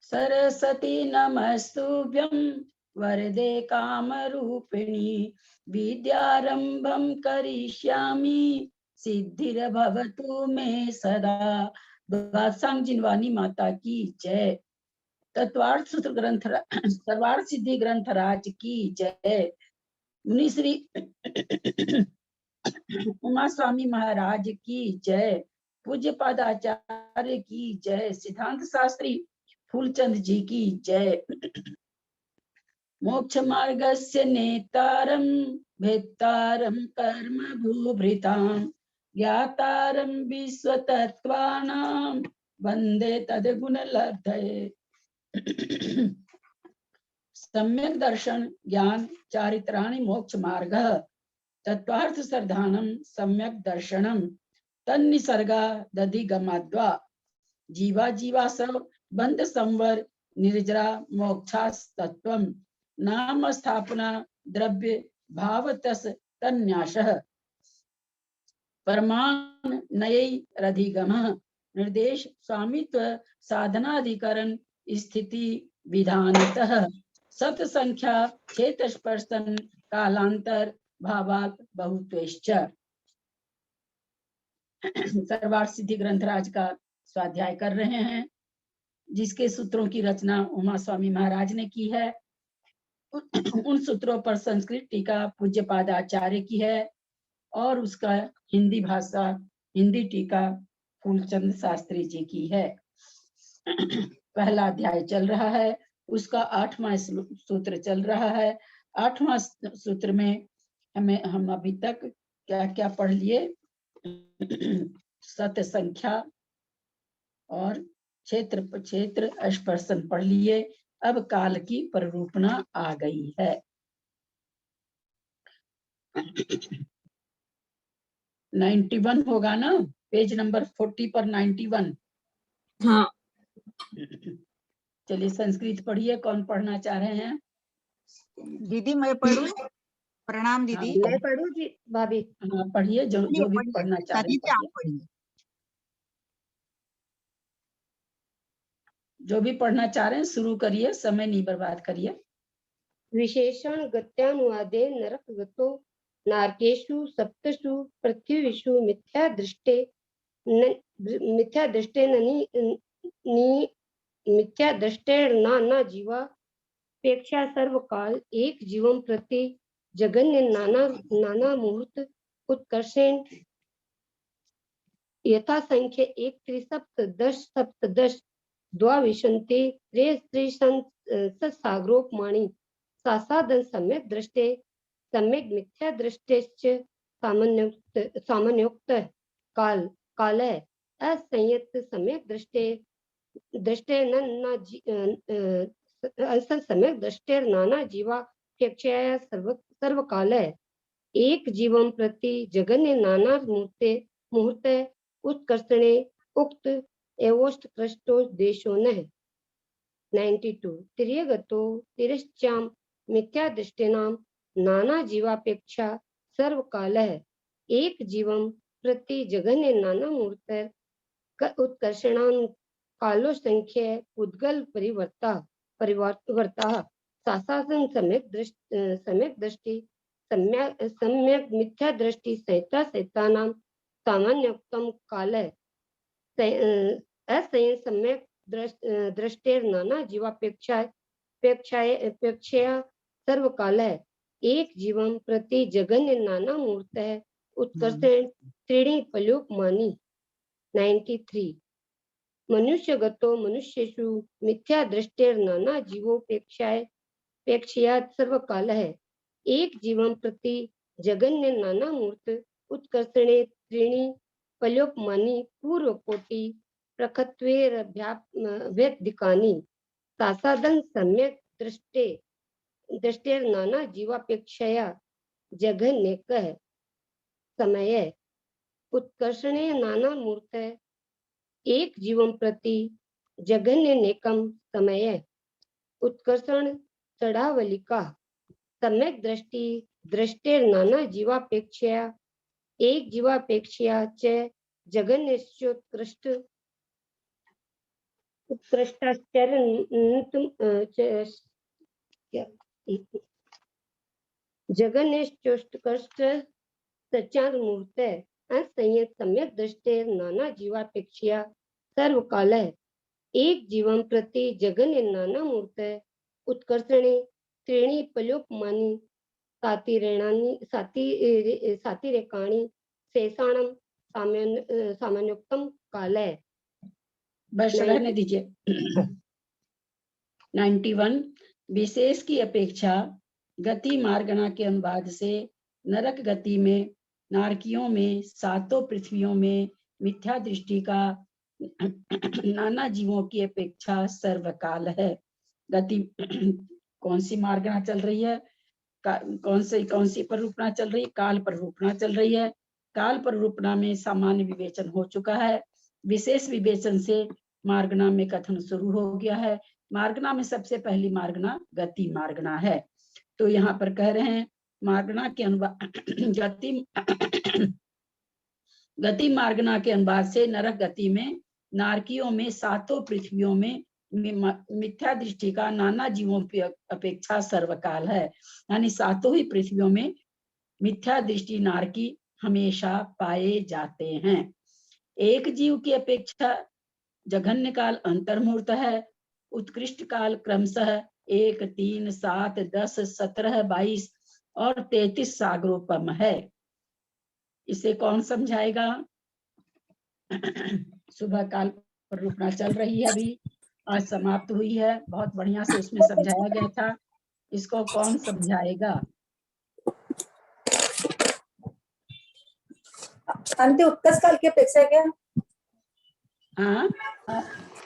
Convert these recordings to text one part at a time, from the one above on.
सरस्वती नमस्तुभ्यं वरदे कामरूपिणी विद्यारंभं करिष्यामि सिद्धिर्भवतु मे सदा। बादशाह जिनवानी माता की जय। तत्वार्थ सूत्र ग्रंथ सर्वार्थ सिद्धि ग्रंथ राज की जय। मुनि श्री उमा स्वामी महाराज की जय। पूज्य पादाचार्य की जय। सिद्धांत शास्त्री फूलचंद जी की जय। मोक्ष मार्गस्य नेतारं भेत्तारं कर्म भूभृतां ज्ञातारं विश्वतत्त्वानां वन्दे तद्गुणलब्धये। सम्यक दर्शन ज्ञान चारित्राणि मोक्ष मार्ग तत्वार्थ सर्धानम सम्यक दर्शनम तन्निसर्गा दधिगमाद्वा जीवा जीवासव बंध संवर निर्जरा मोक्षास्तत्वम नाम स्थापना द्रव्य भावतस तन्यासः परमान नयै रधिगमः निर्देश स्वामित्व साधनाधिकरण स्थिति विधानतः सत संख्या क्षेत्र स्पर्शन कालांतर भावात बहुत्वेश्च। सर्वार्थ सिद्धि ग्रंथराज का स्वाध्याय कर रहे हैं, जिसके सूत्रों की रचना उमा स्वामी महाराज ने की है। उन सूत्रों पर संस्कृत टीका पूज्य पादाचार्य की है और उसका हिंदी भाषा हिंदी टीका फूलचंद शास्त्री जी की है। पहला अध्याय चल रहा है, उसका 8वां सूत्र चल रहा है। 8वां सूत्र में हम अभी तक क्या क्या पढ़ लिए? सत्य संख्या और क्षेत्र स्पर्शन पढ़ लिए। अब काल की प्ररूपणा आ गई है। 91 होगा ना, पेज नंबर 40 पर 91। हाँ। चलिए संस्कृत पढ़िए। कौन पढ़ना चाह रहे हैं? दीदी मैं पढ़ूं? प्रणाम दीदी। हाँ, मैं पढ़ूं जी भाभी? हाँ पढ़िए, जो भी पढ़ना चाह रहे हैं आप पढ़िए। जो भी पढ़ना चाह रहे हैं शुरू करिए, समय नहीं बर्बाद करिए। विशेषण गत्यानुवादे नरक गतो नारकेषु सप्तसु पृथ्वीषु मिथ्या दृष्टे मिथ्या दृष्टेर्नाना जीवापेक्षा सर्वकाल एक जीवं प्रति जगन्य नाना मुहूर्त उत्कर्षेण यथा संख्य एक त्रिसप्तदश सप्तदश द्वाविशन्ते सागरोपमाणि सासादन सम्यक दृष्टे सम्यक मिथ्या दृष्टेश्च सामान्योक्त काल असंयत सम्यक दृष्टे सम्यक दृष्टेर नाना जीवापेक्षया सर्वकाल एक जीवं प्रति जगन्य नाना मुहूर्ते उत्कर्षणे उक्त एवोष्ट कृष्टो देशो न। 92 तिर्यगतो तिरश्चां मिथ्या दृष्टिनां नाना जीवापेक्षा सर्वकाल एक जीवं प्रति जगन्य नाना मुहूर्त उत्कर्षणां कालो संख्य उद्गल परिवर्ता सासासन सम्यक दृष्टि सम्यक मिथ्या दृष्टि सहितानां सामान्योक्तम काल असंयत सम्यक दृष्टेर नाना जीवापेक्षया सर्वकाल एक जीवं प्रति जगन्य नाना मूर्त उत्कर्षण त्रीणि पलोकमानि। 93 मनुष्यगतो मनुष्येषु मिथ्या दृष्टेर नाना जीवोपेक्षया सर्वकाल एक जीवं प्रति जगन्य नाना मूर्त उत्कर्षणे त्रीणि पलोकमानि पूर्वकोटि प्रखत्वेरभ्यादिकानि सासादन सम्यक दृष्टेर नाना जीवापेक्षया जघन्यकः समय उत्कर्षणे नाना मूर्त एक जीवं प्रति जघन्य नेकम समय उत्कर्षण चढ़ावलिका सम्यक दृष्टि दृष्टेर नाना जीवापेक्षया एक जीवापेक्षया च जगन्योत्कृष्ट जगन्नेष्टोष्टकष्ट सच्चार मूर्ते असंयत सम्यक दृष्टे नाना जीवापेक्षया सर्वकाल है। एक जीवन प्रति जगन्य नाना मूर्ते उत्कर्षणे त्रीणि पलोपमानि सातिरेकाणि शेषाणम सामान्योक्तम काल है। बस रहने दीजिए। 91 विशेष की अपेक्षा गति मार्गना के अनुवाद से नरक गति में नारकियों में सातों पृथ्वियों में मिथ्या दृष्टि का नाना जीवों की अपेक्षा सर्वकाल है। गति कौन सी मार्गना चल रही है, कौन सी पर रूपना चल रही है? काल पर रूपना चल रही है। काल पर रूपना में सामान्य विवेचन हो चुका है, विशेष विवेचन से मार्गना में कथन शुरू हो गया है। मार्गना में सबसे पहली मार्गना गति मार्गना है। तो यहाँ पर कह रहे हैं मार्गना के अनुवाद गति मार्गना के अनुवाद से नरक गति में नारकियों में सातों पृथ्वियों में मिथ्या दृष्टि का नाना जीवों की अपेक्षा सर्वकाल है। यानी सातों ही पृथ्वियों में मिथ्या दृष्टि नारकी हमेशा पाए जाते हैं। एक जीव की अपेक्षा जघन्य काल अंतर्मुहूर्त है, उत्कृष्ट काल क्रमशः 1, 3, 7, 10, 17, 22 और 33 सागरोपम है। इसे कौन समझाएगा? सुबह काल पर रूपना चल रही है, अभी आज समाप्त हुई है, बहुत बढ़िया से उसमें समझाया गया था। इसको कौन समझाएगा? आंटी उत्कर्ष काल की अपेक्षा क्या? हाँ,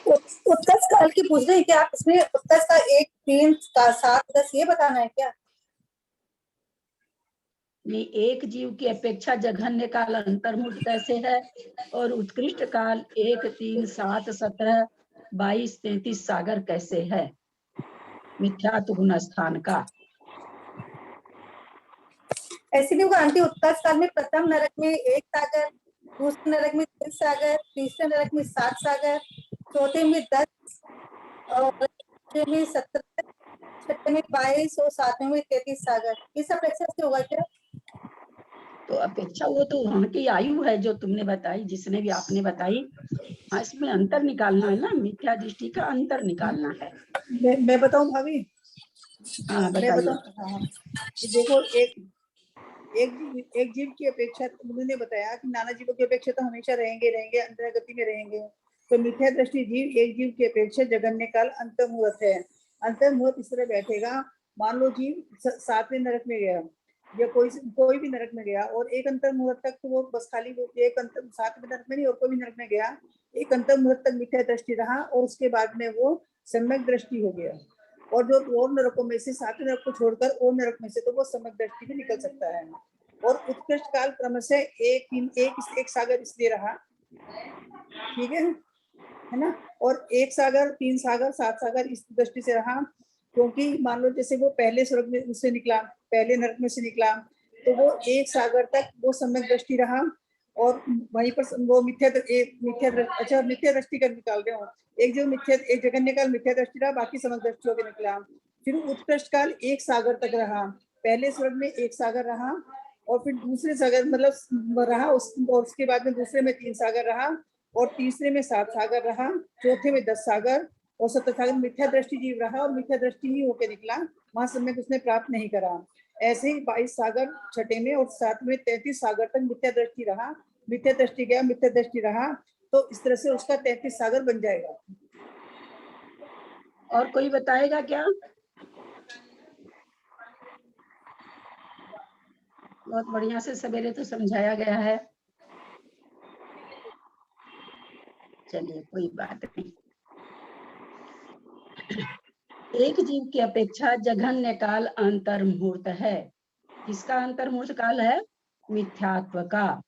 उत्कर्ष काल की पूछ रही क्या आप? इसमें उत्कर्ष का 1, 3, 7, 10 ये बताना है क्या? नहीं, एक जीव की अपेक्षा जघन्य काल अंतर्मुहूर्त कैसे है और उत्कृष्ट काल 1, 3, 7, 17, 22, 33 सागर कैसे है मिथ्यात्व गुण स्थान का? ऐसे नहीं होगा आंटी। उत्कर्ष काल में प्रथम नरक में 1 सागर, दूसरे नरक में 3 सागर, तीसरे नरक में 7 सागर, चौथे में 10 और पांचवें में 17, छठे में 22 और सातवें में 33 सागर। इस अपेक्षा से होगा क्या? तो अपेक्षा वो तो वहां की आयु है जो तुमने बताई, जिसने भी आपने बताई। हाँ, इसमें अंतर निकालना है ना, मिथ्या दृष्टि का अंतर निकालना है। मैं बताऊं भाभी? हाँ, मैं बताइए। बताऊं। हाँ, देखो एक जीव की अपेक्षा उन्होंने बताया कि नाना जीवों की अपेक्षा तो हमेशा रहेंगे अंतर गति में रहेंगे। तो मिथ्या दृष्टि जीव एक जीव की अपेक्षा जघन्य काल अंतर्मुहूर्त है। अंतर्मुहूर्त इस तरह बैठेगा, मान लो जीव 7वें नरक में गया या कोई भी नरक में गया और एक अंतर्मुहूर्त तक तो वो बस खाली एक अंतर 7वें नरक में नहीं और कोई भी नरक में गया, एक अंतर्मुहूर्त तक मिथ्या दृष्टि रहा और उसके बाद में वो सम्यक दृष्टि हो गया। और जो और नरकों में से 7वें नरक को छोड़कर और नरक में से तो वो सम्यक दृष्टि भी निकल सकता है। और उत्कृष्ट काल क्रम से एक सागर इसलिए रहा, ठीक है ना? और 1 सागर, 3 सागर, 7 सागर इस दृष्टि से रहा क्योंकि मान लो जैसे वो पहले स्वर्ग में उससे निकला, पहले नरक में से निकला, तो वो 1 सागर तक वो सम्यक दृष्टि रहा और वहीं पर वो मिथ्या दृष्टि कर निकाल रहे हो। एक जघन्य काल मिथ्या दृष्टि रहा, बाकी सम्यक दृष्टि होकर निकला। फिर उत्कृष्ट काल 1 सागर तक रहा, पहले स्वर्ग में 1 सागर रहा और फिर दूसरे सागर मतलब रहा और उसके बाद में दूसरे में 3 सागर रहा और तीसरे में 7 सागर रहा, चौथे में 10 सागर और 17 सागर मिथ्या दृष्टि जीव रहा और मिथ्या दृष्टि ही होकर निकला, वहां सम्यक उसने प्राप्त नहीं करा। ऐसे ही 22 सागर छठे में और 7 में 33 सागर तक मिथ्या दृष्टि रहा, मिथ्या दृष्टि गया, मिथ्या दृष्टि रहा, तो इस तरह से उसका 33 सागर बन जाएगा। और कोई बताएगा क्या? बहुत बढ़िया से सवेरे तो समझाया गया है। चलिए, कोई बात नहीं। एक जीव की अपेक्षा जघन्य काल अंतर्मुहूर्त है। किसका अंतर्मुहूर्त काल है? मिथ्यात्व का।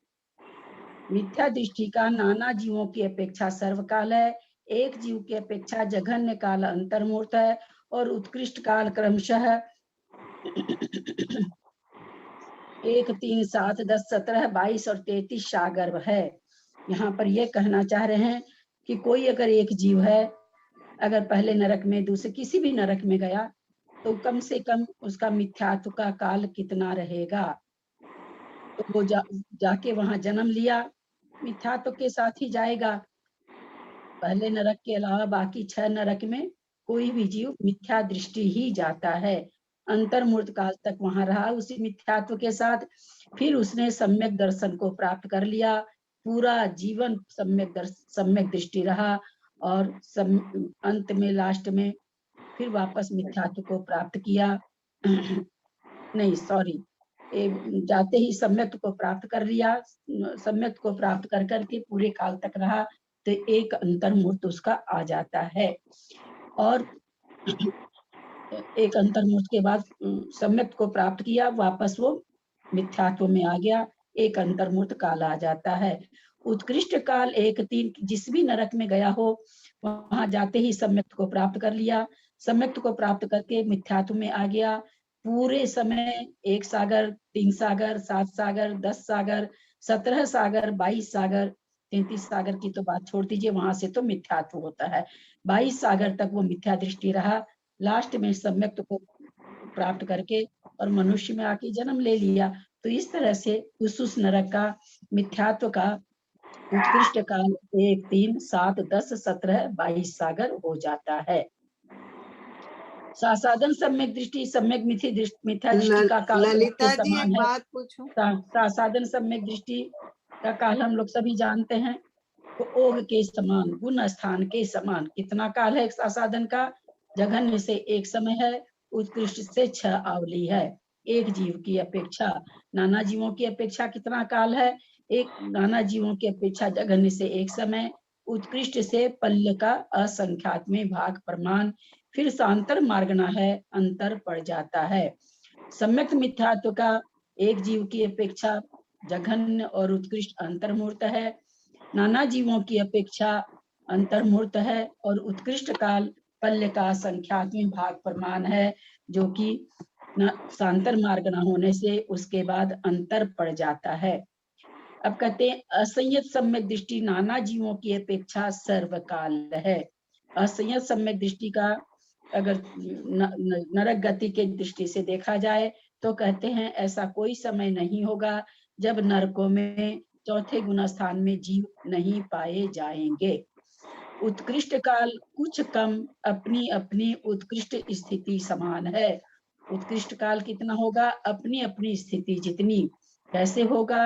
मिथ्या दृष्टि का नाना जीवों की अपेक्षा सर्वकाल है। एक जीव की अपेक्षा जघन्य काल अंतर्मुहूर्त है और उत्कृष्ट काल क्रमशः 1, 3, 7, 10, 17, 22 और 33 सागर है। यहाँ पर ये कहना चाह रहे हैं कि कोई अगर एक जीव है अगर पहले नरक में दूसरे किसी भी नरक में गया तो कम से कम उसका मिथ्यात्व का काल कितना रहेगा। तो वो जाके वहां जन्म लिया, मिथ्यात्व के साथ ही जाएगा। पहले नरक के अलावा बाकी 6 नरक में कोई भी जीव मिथ्या दृष्टि ही जाता है। अंतर्मूर्त काल तक वहां रहा उसी मिथ्यात्व के साथ। फिर उसने सम्यक दर्शन को प्राप्त कर लिया, पूरा जीवन सम्यक दृष्टि रहा और अंत में लास्ट में फिर वापस मिथ्यात्व को प्राप्त किया। नहीं सॉरी, जाते ही सम्यक को प्राप्त कर लिया, सम्यक को प्राप्त कर करके पूरे काल तक रहा तो एक अंतर्मूर्त उसका आ जाता है। और एक अंतर्मूर्त के बाद सम्यक को प्राप्त किया, वापस वो मिथ्यात्व में आ गया, एक अंतर्मूर्त काल आ जाता है। उत्कृष्ट काल 1-3 जिस भी नरक में गया हो वहां जाते ही सम्यक को प्राप्त कर लिया, सम्यक को प्राप्त करके मिथ्यात्व में आ गया। पूरे समय 1 सागर, 3 सागर, 7 सागर, 10 सागर, 17 सागर, 22 सागर, 33 सागर की तो बात छोड़ दीजिए, वहां से तो मिथ्यात्व होता है। 22 सागर तक वो मिथ्या दृष्टि रहा, लास्ट में सम्यक को प्राप्त करके और मनुष्य में आके जन्म ले लिया। तो इस तरह से उस नरक का मिथ्यात्व का उत्कृष्ट काल 1, 3, 7, 10, 17, 22 सागर हो जाता है। सासाधन सम्यक दृष्टि, सम्यक मिथ्या दृष्टि का काल ललिता जी समान एक है। बात पूछूं? सासाधन सम्यक दृष्टि का काल हम लोग सभी जानते हैं, तो ओग के समान, गुण स्थान के समान। कितना काल है सासाधन का? जघन्य से 1 समय है, उत्कृष्ट से 6 आवली है। एक जीव की अपेक्षा नाना जीवों की अपेक्षा कितना काल है? एक नाना जीवों की अपेक्षा जघन्य से 1 समय, उत्कृष्ट से पल्य का असंख्यात में भाग प्रमाण, फिर सांतर मार्गना है, अंतर पड़ जाता है। सम्यक मिथ्यात्व का एक जीव की अपेक्षा जघन्य और उत्कृष्ट अंतर्मूर्त है, नाना जीवों की अपेक्षा अंतर्मूर्त है, और उत्कृष्ट काल पल्य का संख्यात में भाग प्रमाण है, जो कि सांतर मार्ग न होने से उसके बाद अंतर पड़ जाता है। अब कहते हैं असंयत सम्यक दृष्टि नाना जीवों की अपेक्षा सर्वकाल है। असंयत सम्यक दृष्टि का अगर नरक गति के दृष्टि से देखा जाए तो कहते हैं ऐसा कोई समय नहीं होगा जब नरकों में चौथे गुण स्थान में जीव नहीं पाए जाएंगे। उत्कृष्ट काल कुछ कम, अपनी अपनी उत्कृष्ट स्थिति समान है। उत्कृष्ट काल कितना होगा? अपनी अपनी स्थिति जितनी। कैसे होगा?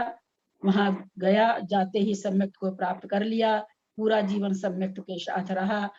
वहां गया, जाते ही सम्यक को प्राप्त कर लिया, पूरा जीवन सम्यक के साथ रहा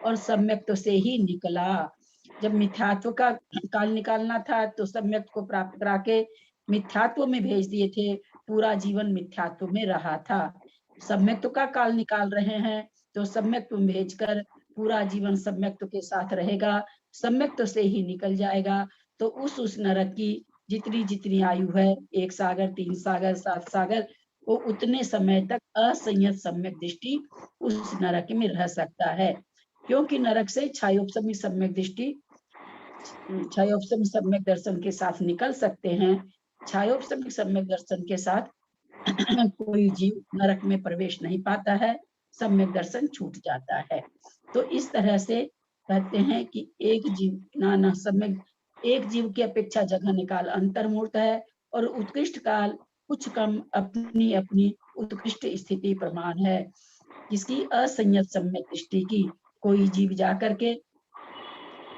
और सम्यक से ही निकला। जब मिथ्यात्व का काल निकालना था तो सम्यक को प्राप्त करा के मिथ्यात्व में भेज दिए थे, पूरा जीवन मिथ्यात्व में रहा था। सम्यक का काल निकाल रहे हैं तो सम्यक में भेजकर पूरा जीवन सम्यक के साथ रहेगा, सम्यक से ही निकल जाएगा। तो उस नरक की जितनी जितनी आयु है, 1 सागर, 3 सागर, 7 सागर, वो उतने समय तक असंयत सम्यक दृष्टि उस नरक में रह सकता है। क्योंकि नरक से छायोपशमी सम्यक दृष्टि, छायोपशमी सम्यक दर्शन के साथ निकल सकते हैं। छायोपशमी सम्यक दर्शन के साथ कोई जीव नरक में प्रवेश नहीं पाता है, सम्यक दर्शन छूट जाता है। तो इस तरह से कहते हैं कि एक जीव नाना सम्यक, एक जीव की अपेक्षा जघन्य काल अंतर्मूर्त है और उत्कृष्ट काल कुछ कम, अपनी अपनी उत्कृष्ट स्थिति प्रमाण है। जिसकी असंयत सम्यक दृष्टि की कोई जीव जाकर के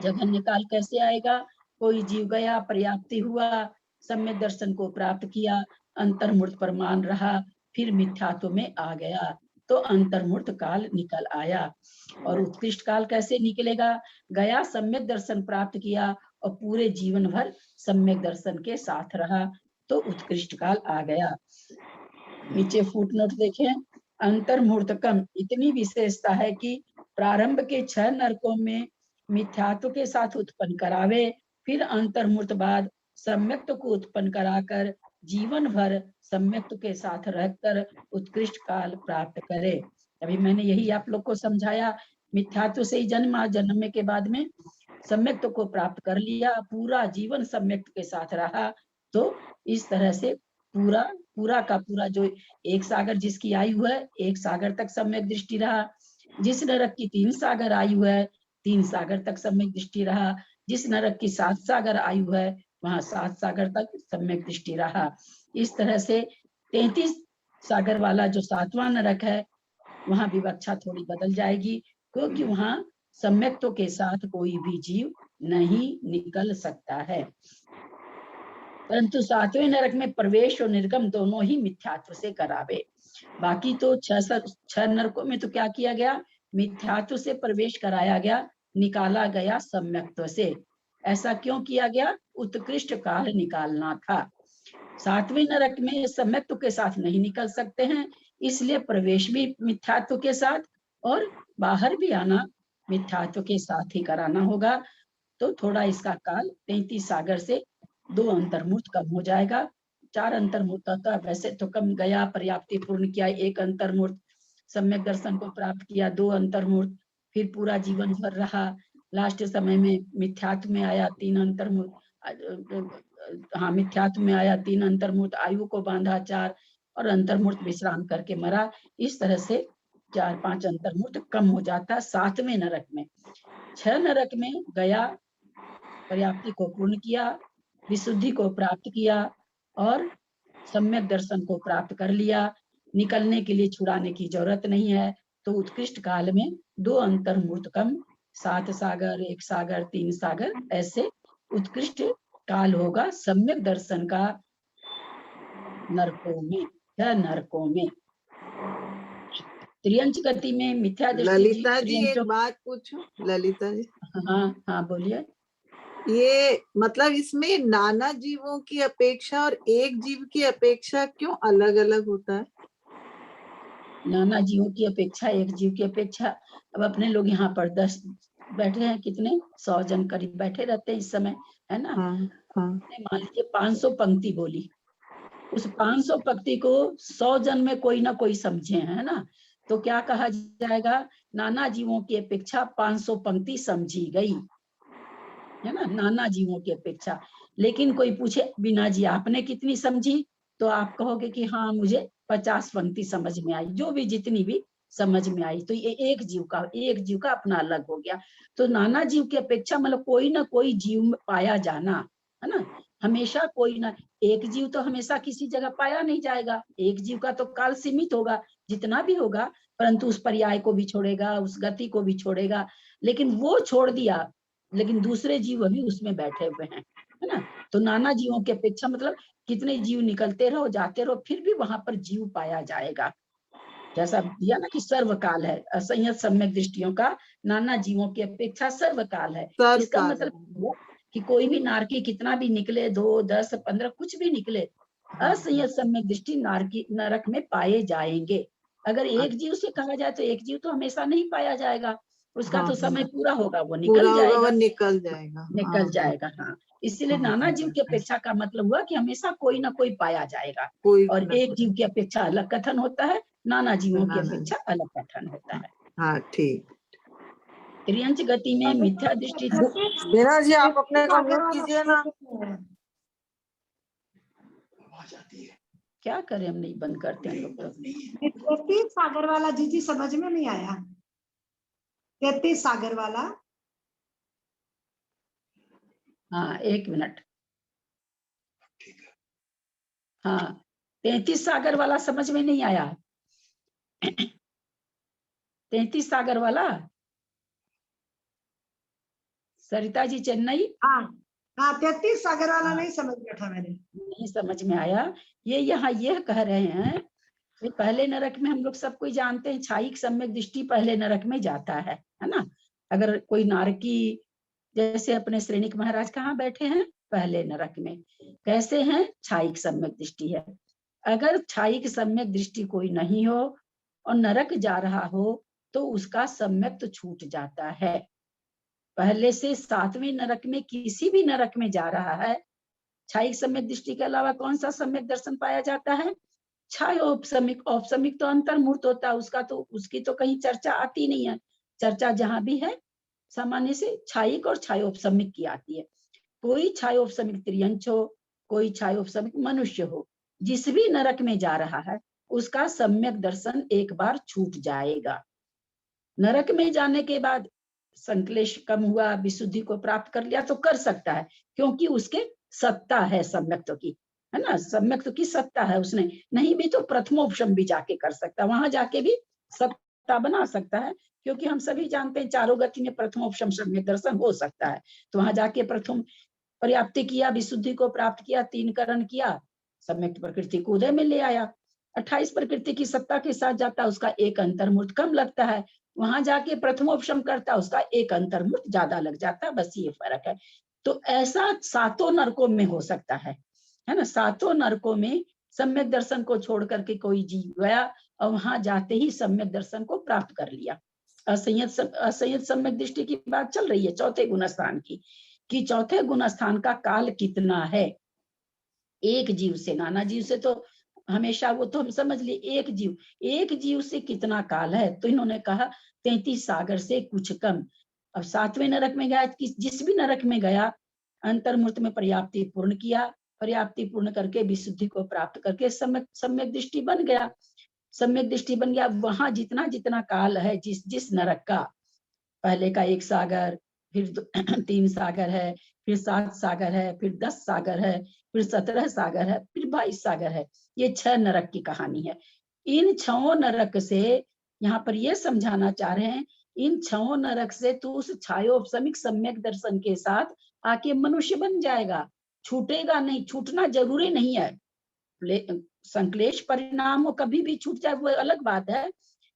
जघन्य काल कैसे आएगा? कोई जीव गया, पर्याप्ति हुआ, सम्यक दर्शन को प्राप्त किया, अंतर्मूर्त प्रमाण रहा, फिर मिथ्यात्व में आ गया तो अंतर्मूर्त काल निकल आया। और उत्कृष्ट काल कैसे निकलेगा? गया, सम्यक दर्शन प्राप्त किया और पूरे जीवन भर सम्यक दर्शन के साथ रहा तो उत्कृष्ट काल आ गया। नीचे फुटनोट देखें, अंतर्मूर्तकम इतनी विशेषता है कि प्रारंभ के 6 नरकों में मिथ्यात्व के साथ उत्पन्न करावे, फिर अंतर्मूर्त बाद सम्यक्त को उत्पन्न कराकर जीवन भर सम्यक्त के साथ रहकर उत्कृष्ट काल प्राप्त करे। अभी मैंने यही आप लोग को समझाया, मिथ्यात्व से ही जन्मने के बाद में सम्यक्त को प्राप्त कर लिया, पूरा जीवन सम्यक्त के साथ रहा तो इस तरह से पूरा का पूरा जो 1 सागर जिसकी आयु है, 1 सागर तक सम्यक दृष्टि रहा, जिस नरक की 3 सागर आयु है 3 सागर तक सम्यक दृष्टि रहा, जिस नरक की 7 सागर आयु है वहां 7 सागर तक सम्यक दृष्टि रहा। इस तरह से 33 सागर वाला जो 7वां नरक है वहां विवक्षा थोड़ी बदल जाएगी, क्योंकि वहां सम्यक्तों के साथ कोई भी जीव नहीं निकल सकता है। परंतु 7वें नरक में प्रवेश और निर्गम दोनों ही मिथ्यात्व से करावे। बाकी तो 6 नरकों में तो क्या किया गया, मिथ्यात्व से प्रवेश कराया गया, निकाला गया सम्यक्त्व से। ऐसा क्यों किया गया, उत्कृष्ट काल निकालना था। 7वें नरक में सम्यक्त्व के साथ नहीं निकल सकते हैं, इसलिए प्रवेश भी मिथ्यात्व के साथ और बाहर भी आना मिथ्यात्व के साथ ही कराना होगा। तो थोड़ा इसका काल 33 सागर से 2 अंतर्मुहूर्त कम हो जाएगा। 4 अंतर्मुहूर्त था, वैसे तो कम गया, पर्याप्ति पूर्ण किया 1 अंतर्मुहूर्त, सम्यक दर्शन को प्राप्त किया 2 अंतर्मुहूर्त, फिर पूरा जीवन भर रहा, लास्ट समय में मिथ्यात्व में आया 3 अंतर्मुहूर्त, हाँ मिथ्यात्व में आया 3 अंतर्मुहूर्त, आयु को बांधा 4 और अंतर्मुहूर्त विश्राम करके मरा। इस तरह से 4-5 अंतर्मुहूर्त कम हो जाता 7वें नरक में। 6 नरक में गया, पर्याप्ति को पूर्ण किया, विशुद्धि को प्राप्त किया और सम्यक दर्शन को प्राप्त कर लिया, निकलने के लिए छुड़ाने की जरूरत नहीं है। तो उत्कृष्ट काल में 2 अंतर्मुहूर्त कम, 7 सागर 1 सागर 3 सागर, ऐसे उत्कृष्ट काल होगा सम्यक दर्शन का नरकों में, 6 नरकों में। त्रियंच गति में मिथ्या दृष्टि, ललिता जी एक बात पूछूं, ललिता जी। हाँ बोलिए। ये मतलब इसमें नाना जीवों की अपेक्षा और एक जीव की अपेक्षा क्यों अलग अलग होता है? नाना जीवों की अपेक्षा एक जीव की अपेक्षा, अब अपने लोग यहाँ पर 10 बैठे हैं, कितने 100 जन करीब बैठे रहते हैं इस समय, है ना। मान लीजिए 500 पंक्ति बोली, उस 500 पंक्ति को 100 जन में कोई ना कोई समझे, है ना, तो क्या कहा जाएगा, नाना जीवों की अपेक्षा 500 पंक्ति समझी गई, है ना, नाना जीवों की अपेक्षा। लेकिन कोई पूछे बीना जी आपने कितनी समझी, तो आप कहोगे कि हाँ मुझे 50 पंक्ति समझ में आई, जो भी जितनी भी समझ में आई। तो ये एक जीव का अपना अलग हो गया। तो नाना जीव की अपेक्षा मतलब कोई ना कोई जीव में पाया जाना, है ना, हमेशा कोई ना, एक जीव तो हमेशा किसी जगह पाया नहीं जाएगा, एक जीव का तो काल सीमित होगा जितना भी होगा, परंतु उस पर्याय को भी छोड़ेगा, उस गति को भी छोड़ेगा, लेकिन वो छोड़ दिया, लेकिन दूसरे जीव अभी उसमें बैठे हुए हैं, है ना। तो नाना जीवों की अपेक्षा मतलब कितने जीव निकलते रहो जाते रहो, फिर भी वहां पर जीव पाया जाएगा। जैसा दिया ना कि सर्वकाल है, असंयत सम्यक दृष्टियों का नाना जीवों की अपेक्षा सर्वकाल है। इसका मतलब कि कोई भी नारकी कितना भी निकले, 2, 10, 15 कुछ भी निकले, असंयत सम्यक दृष्टि नरक में पाए जाएंगे। अगर एक जीव से कहा जाए तो एक जीव तो हमेशा नहीं पाया जाएगा, उसका तो समय पूरा होगा, वो निकल जाएगा, हाँ। इसलिए नाना जीव की अपेक्षा का मतलब हुआ कि हमेशा कोई ना कोई पाया जाएगा, और एक जीव की अपेक्षा अलग कथन होता है, नाना जीवों की अपेक्षा अलग कथन होता है। हाँ ठीक। त्रियंच गति में मिथ्या दृष्टि, बीना जी आप अपने को म्यूट कीजिए ना। क्या करें, हम नहीं बंद करते हैं लोग। तो 33 सागर वाला जी समझ में नहीं आया, 33 सागर वाला। हाँ 1 मिनट, हाँ 33 सागर वाला समझ में नहीं आया। 33 सागर वाला, सरिता जी चेन्नई। हाँ 33 सागर वाला नहीं समझ बैठा मैंने, नहीं समझ में आया। ये यहाँ यह कह रहे हैं कि पहले नरक में हम लोग सब कोई जानते हैं, छायिक सम्यक दृष्टि पहले नरक में जाता है ना। अगर कोई नारकी जैसे अपने श्रेणिक महाराज कहाँ बैठे हैं, पहले नरक में, कैसे हैं, छायिक सम्यक दृष्टि है। अगर छायिक सम्यक दृष्टि कोई नहीं हो और नरक जा रहा हो तो उसका सम्यक तो छूट जाता है। पहले से 7वें नरक में किसी भी नरक में जा रहा है, छायिक सम्यक दृष्टि के अलावा कौन सा सम्यक दर्शन पाया जाता है, छाय औपसमिक। औपसमिक तो अंतर्मुहूर्त होता है, उसकी तो कहीं चर्चा आती नहीं है। चर्चा जहां भी है सामान्य से छायिक और छायोपसमिक की आती है। कोई छायोपसमिक त्रियंच हो, कोई छायोपसमिक मनुष्य हो, जिस भी नरक में जा रहा है उसका सम्यक दर्शन एक बार छूट जाएगा। नरक में जाने के बाद संक्लेश कम हुआ, विशुद्धि को प्राप्त कर लिया तो कर सकता है, क्योंकि उसके सत्ता है सम्यक्त्व की, है ना, सम्यक्त्व की सत्ता है। उसने नहीं भी तो प्रथमोपशम भी जाके कर सकता है, वहां जाके भी सत्ता बना सकता है, क्योंकि हम सभी जानते हैं चारों गति में प्रथमोपशम सम्यक दर्शन हो सकता है। तो वहां जाके प्रथम पर्याप्ति किया, विशुद्धि को प्राप्त किया, 3 करण किया, सम्यक प्रकृति को उदय में ले आया। 28 प्रकृति की सत्ता के साथ जाता, उसका एक अंतर्मूर्त कम लगता है, वहां जाके प्रथमोपशम करता, उसका एक अंतर्मूर्त ज्यादा लग जाता, बस ये फर्क है। तो ऐसा 7 नरकों में हो सकता है ना, 7 नरकों में सम्यक दर्शन को छोड़ करके कोई जीव गया और वहां जाते ही सम्यक दर्शन को प्राप्त कर लिया। असंयत सम्यक दृष्टि की बात चल रही है चौथे गुणस्थान की, कि चौथे गुणस्थान का काल कितना है। एक जीव से, नाना जीव से तो हमेशा वो तो हम समझ लिए, एक जीव से कितना काल है, तो इन्होंने कहा 33 सागर से कुछ कम। अब 7वें नरक में गया, जिस भी नरक में गया अंतर्मूर्त में पर्याप्ति पूर्ण किया, पर्याप्ति पूर्ण करके विशुद्धि को प्राप्त करके सम्यक दृष्टि बन गया, सम्यक दृष्टि बन गया। वहां जितना जितना काल है, जिस नरक का, पहले का 1 सागर, फिर 3 सागर है, फिर 7 सागर है, फिर 10 सागर है, फिर 17 सागर है, फिर 22 सागर है। ये 6 नरक की कहानी है। इन 6 नरक से यहाँ पर ये समझाना चाह रहे हैं, इन 6 नरक से तू उस छायोपशमिक सम्यक दर्शन के साथ आके मनुष्य बन जाएगा, छूटेगा नहीं। छूटना जरूरी नहीं है, संक्लेश परिणाम कभी भी छूट जाए वो अलग बात है,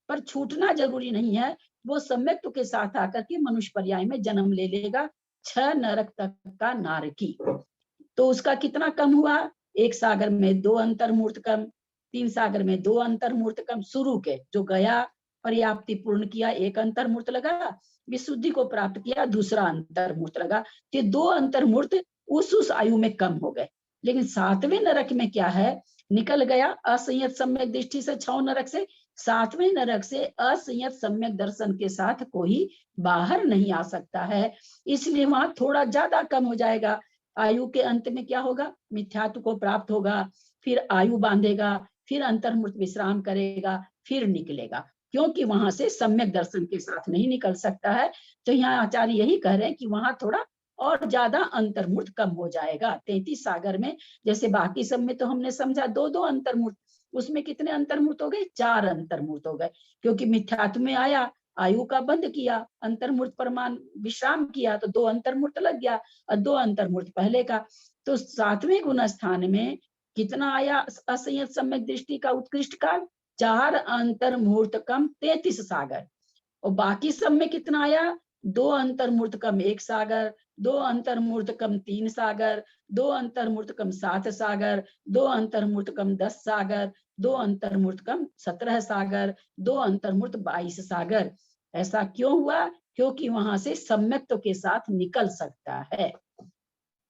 पर छूटना जरूरी नहीं है। वो सम्यक्त्व के साथ आकर के मनुष्य पर्याय में जन्म ले लेगा। 6 नरक तक का नारकी, तो उसका कितना कम हुआ, 1 सागर में 2 अंतर्मूर्त कम, 3 सागर में 2 अंतर्मूर्त कम। शुरू के जो गया, पर्याप्ति पूर्ण किया, 1 अंतर्मूर्त लगा, विशुद्धि को प्राप्त किया, दूसरा अंतर्मूर्त लगा, ये 2 अंतर्मूर्त उस आयु में कम हो गए। लेकिन 7वें नरक में क्या है, निकल गया असंयत सम्यक दृष्टि से 6 नरक से, 7वें नरक से असंयत सम्यक दर्शन के साथ कोई बाहर नहीं आ सकता है, इसलिए वहां थोड़ा ज्यादा कम हो जाएगा। आयु के अंत में क्या होगा, मिथ्यात्व को प्राप्त होगा, फिर आयु बांधेगा, फिर अंतर्मूर्त विश्राम करेगा, फिर निकलेगा, क्योंकि वहां से सम्यक दर्शन के साथ नहीं निकल सकता है। तो यहाँ आचार्य यही कह रहे हैं कि वहां थोड़ा और ज्यादा अंतर्मूर्त कम हो जाएगा। 33 सागर में, जैसे बाकी सब में तो हमने समझा 2-2 अंतर्मूर्त, उसमें कितने अंतर्मूर्त हो गए, 4 अंतर्मूर्त हो गए, क्योंकि मिथ्यात्व में आया, आयु का बंद किया, अंतर्मूर्त परमान विश्राम किया, तो 2 अंतर्मूर्त लग गया और 2 अंतर्मूर्त पहले का। तो 7वें गुण स्थान में कितना आया असंयत सम्यक दृष्टि का उत्कृष्ट काल, 4 अंतर्मूर्त कम 33 सागर। और बाकी सब में कितना आया, 2 अंतर्मूर्त कम 1 सागर, 2 अंतर्मूर्त कम 3 सागर, 2 अंतर्मूर्त कम 7 सागर, 2 अंतर्मूर्त कम 10 सागर, 2 अंतर्मूर्त कम 17 सागर, 2 अंतर्मूर्त 22 सागर। ऐसा क्यों हुआ, क्योंकि वहां से सम्यक्त्व के साथ निकल सकता है।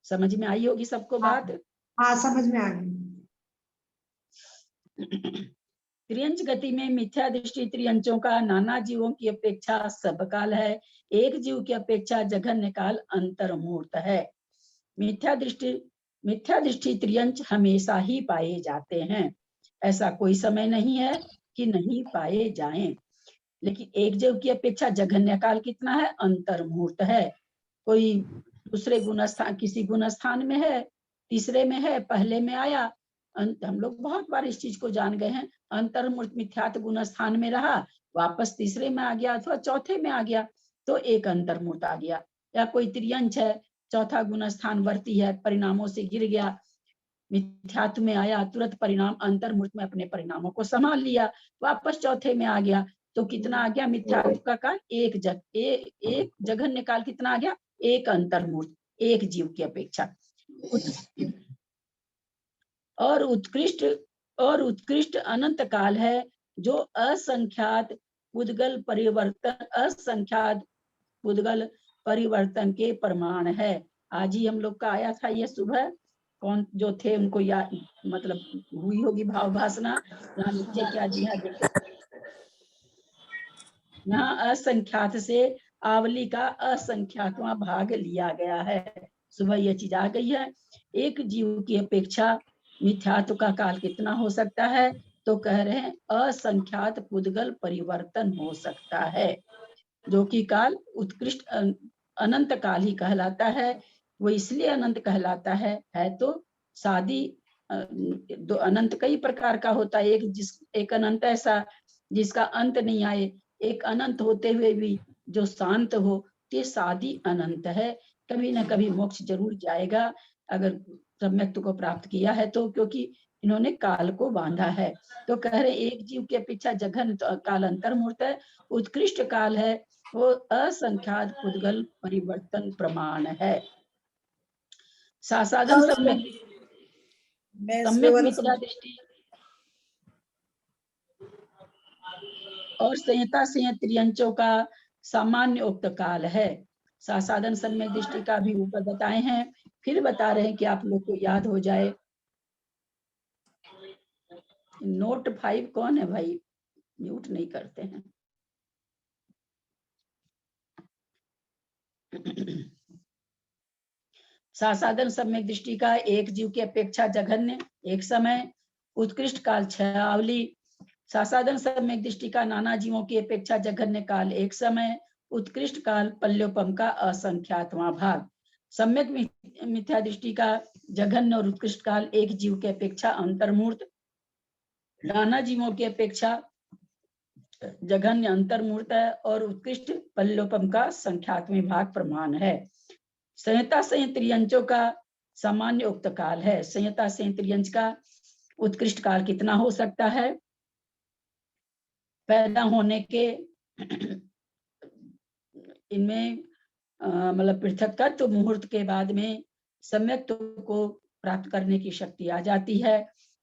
समझ में आई होगी सबको बात? हाँ समझ में आ गई। त्रियंच गति में मिथ्या दृष्टि त्रियंचों का नाना जीवों की अपेक्षा सबकाल है, एक जीव की अपेक्षा जघन्य काल अंतर्मूर्त है। मिथ्या दृष्टि त्रियंच हमेशा ही पाए जाते हैं, ऐसा कोई समय नहीं है कि नहीं पाए जाएं। लेकिन एक जीव की अपेक्षा जघन्य काल कितना है, अंतर्मूर्त है। कोई दूसरे गुणस्थान, किसी गुणस्थान में है, तीसरे में है, पहले में आया, हम लोग बहुत बार इस चीज को जान गए हैं, अंतर्मूर्त मिथ्यात गुण स्थान में रहा, वापस तीसरे में आ गया अथवा चौथे में आ गया, तो एक अंतर्मूर्त आ गया। या कोई त्रियंच है, चौथा गुण स्थान वर्ती है, परिणामों से गिर गया, मिथ्यात्व में आया, तुरंत परिणाम अंतर्मूर्त में अपने परिणामों को संभाल लिया, वापस चौथे में आ गया, तो कितना आ गया मिथ्यात्व का काल, एक जघन्य काल कितना आ गया, एक अंतर्मूर्त, एक जीव की अपेक्षा। और उत्कृष्ट अनंत काल है, जो असंख्यात पुद्गल परिवर्तन के प्रमाण है। आज ही हम लोग का आया था ये सुबह, कौन जो थे उनको याद, मतलब हुई होगी भाव भाषणा, यहाँ नीचे क्या दिया देखो, यहाँ असंख्यात से आवली का असंख्यातवां भाग लिया गया है। सुबह ये चीज आ गई है। एक जीव की अपेक्षा मिथ्यात्व का काल कितना हो सकता है, तो कह रहे हैं असंख्यात पुद्गल परिवर्तन हो सकता है। जो कि काल उत्कृष्ट अनंत काल ही कहलाता है। वो इसलिए अनंत कहलाता है तो शादी दो अनंत कई प्रकार का होता है। एक अनंत ऐसा जिसका अंत नहीं आए, एक अनंत होते हुए भी जो शांत हो, ये शादी अनंत है। कभी ना कभी मोक्ष जरूर जाएगा अगर सम्यक्त्व को प्राप्त किया है तो, क्योंकि इन्होंने काल को बांधा है। तो कह रहे एक जीव की अपेक्षा जघन काल अंतर्मूर्त है, उत्कृष्ट काल है, वो असंख्यात पुद्गल परिवर्तन प्रमाण है। सासाधन सम्यक मिथ्या दृष्टि और संहिता संयत त्रियंचों का सामान्य उक्त काल है। सासाधन सम्यक दृष्टि का भी ऊपर बताए हैं, फिर बता रहे हैं कि आप लोग को याद हो जाए। नोट 5 कौन है भाई? म्यूट नहीं करते हैं। सासाधन सम्यक दृष्टि का एक जीव की अपेक्षा जघन्य एक समय, उत्कृष्ट काल 6 आवली। सासाधन सम्यक दृष्टि का नाना जीवों की अपेक्षा जघन्य काल एक समय, उत्कृष्ट काल पल्योपम का असंख्यातवां भाग। सम्यक मिथ्या दृष्टि का जघन्य और उत्कृष्ट काल एक जीव की अपेक्षा अंतर्मूर्त, नाना जीवों की अपेक्षा जघन्य अंतर्मूर्त है और उत्कृष्ट पल्योपम का संख्यात्मक भाग प्रमाण है। संहिता संयत त्रियंचों का सामान्य उक्त काल है। संहिता संयत त्रियंच का उत्कृष्ट काल कितना हो सकता है? पैदा होने के इनमें मतलब पृथकत्व मुहूर्त के बाद में सम्यक्त्व को प्राप्त करने की शक्ति आ जाती है।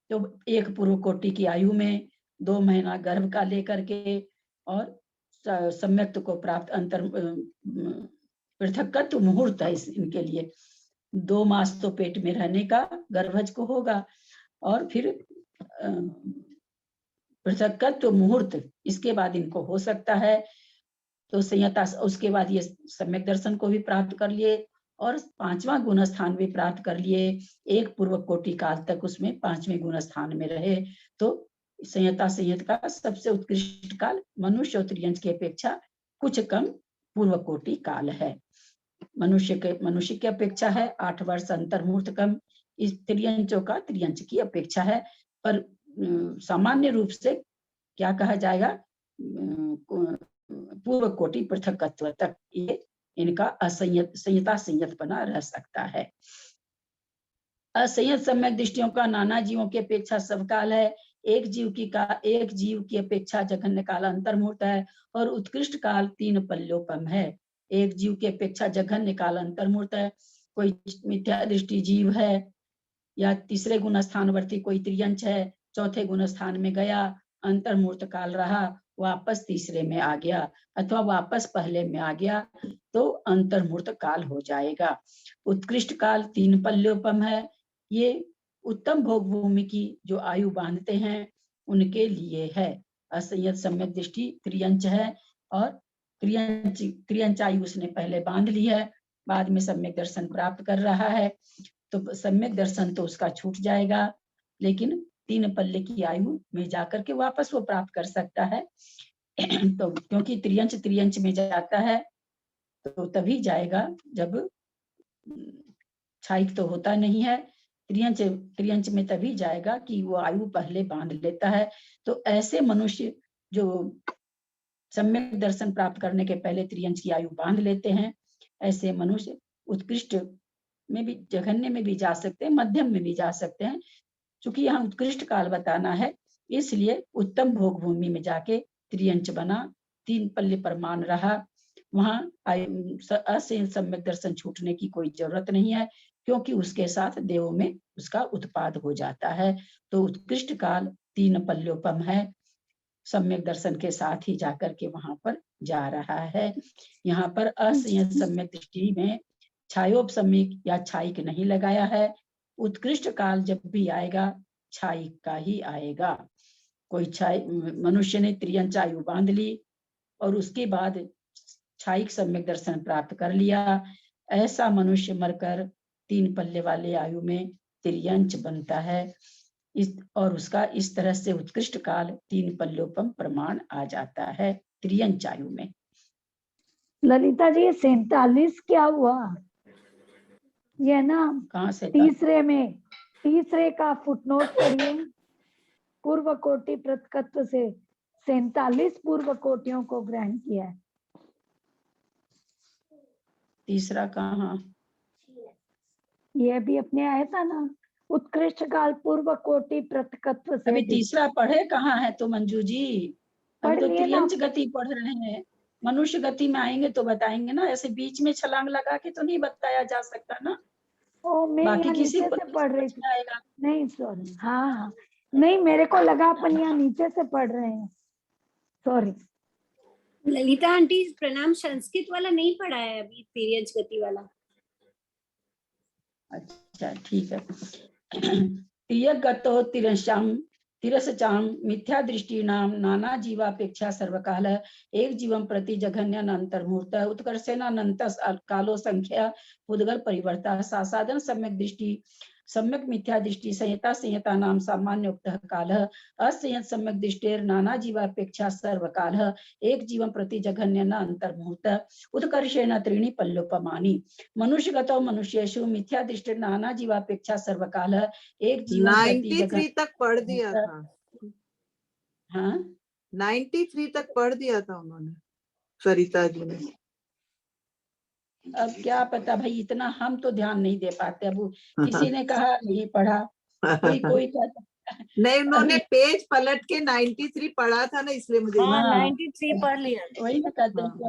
तो एक पूर्व कोटि की आयु में 2 महीना गर्भ का लेकर के और सम्यक्त्व को प्राप्त पृथकत्व मुहूर्त है इनके लिए। 2 मास तो पेट में रहने का गर्भज को होगा और फिर पृथकत्व मुहूर्त इसके बाद इनको हो सकता है। तो संयता उसके बाद ये सम्यक दर्शन को भी प्राप्त कर लिए और 5वां गुण स्थान भी प्राप्त कर लिए। एक पूर्व कोटि काल तक उसमें 5वें गुण स्थान में रहे। तो संयता संयत का सबसे उत्कृष्ट काल मनुष्य और त्रियंच की अपेक्षा कुछ कम पूर्व कोटि काल है। मनुष्य की अपेक्षा है 8 वर्ष अंतर्मूर्त कम, इस त्रियंचों का त्रियंच की अपेक्षा है। पर सामान्य रूप से क्या कहा जाएगा, पूर्व कोटि पृथकत्व तक ये इनका संयता संयत बना रह सकता है। असंयत सम्यक दृष्टियों का नाना जीवों की अपेक्षा सब काल है। एक जीव की अपेक्षा जघन्य काल अंतर्मूर्त है और उत्कृष्ट काल 3 पल्योपम है। एक जीव की अपेक्षा जघन्य काल अंतर्मूर्त है। कोई मिथ्या दृष्टि जीव है या तीसरे गुण स्थानवर्ती कोई त्रियंच है, चौथे गुण स्थान में गया, अंतर्मूर्त काल रहा, वापस तीसरे में आ गया अथवा वापस पहले में आ गया तो अंतर्मूर्त काल हो जाएगा। उत्कृष्ट काल 3 पल्योपम है। ये उत्तम भोग भूमि की जो आयु बांधते हैं उनके लिए है। असंयत सम्यक दृष्टि त्रियंच है और त्रियंच आयु उसने पहले बांध ली है, बाद में सम्यक दर्शन प्राप्त कर रहा है तो सम्यक दर्शन तो उसका छूट जाएगा, लेकिन 3 पल्ले की आयु में जाकर के वापस वो प्राप्त कर सकता है। तो क्योंकि त्रियंच में जाता है तो तभी जाएगा जब क्षायिक तो होता नहीं है। त्रियंच में तभी जाएगा कि वो आयु पहले बांध लेता है। तो ऐसे मनुष्य जो सम्यक दर्शन प्राप्त करने के पहले त्रियंच की आयु बांध लेते हैं, ऐसे मनुष्य उत्कृष्ट में भी जघन्य में भी जा सकते हैं, मध्यम में भी जा सकते हैं। चूंकि यहाँ उत्कृष्ट काल बताना है इसलिए उत्तम भोग भूमि में जाके त्रियंच बना, 3 पल्ले प्रमाण रहा, वहां असंयत सम्यक दर्शन छूटने की कोई जरूरत नहीं है क्योंकि उसके साथ देवों में उसका उत्पाद हो जाता है। तो उत्कृष्ट काल 3 पल्योपम है, सम्यक दर्शन के साथ ही जाकर के वहां पर जा रहा है। यहाँ पर असंयत सम्यक दृष्टि में छायोपसमिक या छायिक नहीं लगाया है। उत्कृष्ट काल जब भी आएगा छायिक का ही आएगा। कोई मनुष्य ने त्रियंच आयु बांध ली और उसके बाद छायिक सम्यक दर्शन प्राप्त कर लिया, ऐसा मनुष्य मरकर 3 पल्ले वाले आयु में त्रियंच बनता है और उसका इस तरह से उत्कृष्ट काल 3 पल्योपम प्रमाण आ जाता है त्रियंच आयु में। ललिता जी, 47 क्या हुआ? ये ना कहाँ से? तीसरे का फुटनोट पढ़िए। पूर्व कोटि प्रतिकत्व से 47 पूर्व कोटियों को ग्रहण किया है। तीसरा कहाँ? ये भी अपने आया था ना, उत्कृष्ट काल पूर्व कोटि प्रतिकत्व से अभी अधिक। तीसरा पढ़े कहाँ है तो मंजू जी? अभी पढ़ तो लिए ना। त्रियंच गति पढ़ रहे हैं। मनुष्य गति में आएंगे तो बताएंगे ना, ऐसे बीच में छलांग लगा के तो नहीं बताया जा सकता ना। ओ, मैं बाकी यहाँ किसी नीचे को से नहीं पढ़ रही समझ थी। में आएगा। नहीं सॉरी, हाँ नहीं, मेरे को लगा अपन यहाँ नीचे से पढ़ रहे हैं, सॉरी। ललिता आंटी, प्रणाम, संस्कृत वाला नहीं पढ़ा है अभी, पीरियड्स गति वाला। अच्छा ठीक है। तिर्यगतो तिरसचाम मिथ्या दृष्टिनाम नाना जीवापेक्षा सर्वकाल एक जीवं प्रति जघन्यन अंतर्मुहूर्त उत्कर्षेनानंत कालो संख्या उद्गल परिवर्ता सासाधन सम्यक मिथ्या दृष्टि संयता नाम सामान्योक्तः कालः असंयत सम्यक दृष्टेर नाना जीवापेक्षा सर्वकालः एक जीवं प्रति जघन्यन अंतर्मुहूर्त उत्कर्षेण त्रीणि पल्लोपमानि मनुष्यगतो मनुष्येषु मिथ्या दृष्टिर नाना जीवापेक्षा सर्वकालः एक जीवं प्रति 93 तक पढ़ दिया था। हाँ 93 तक पढ़ दिया था उन्होंने, सरिता जी ने। अब क्या पता भाई, इतना हम तो ध्यान नहीं दे पाते। अब किसी ने कहा नहीं पढ़ा, कोई कहता नहीं, उन्होंने पेज पलट के 93 पढ़ा था ना, इसलिए मुझे हाँ, हाँ। 93 पढ़ लिया। वही ना कहते हैं कि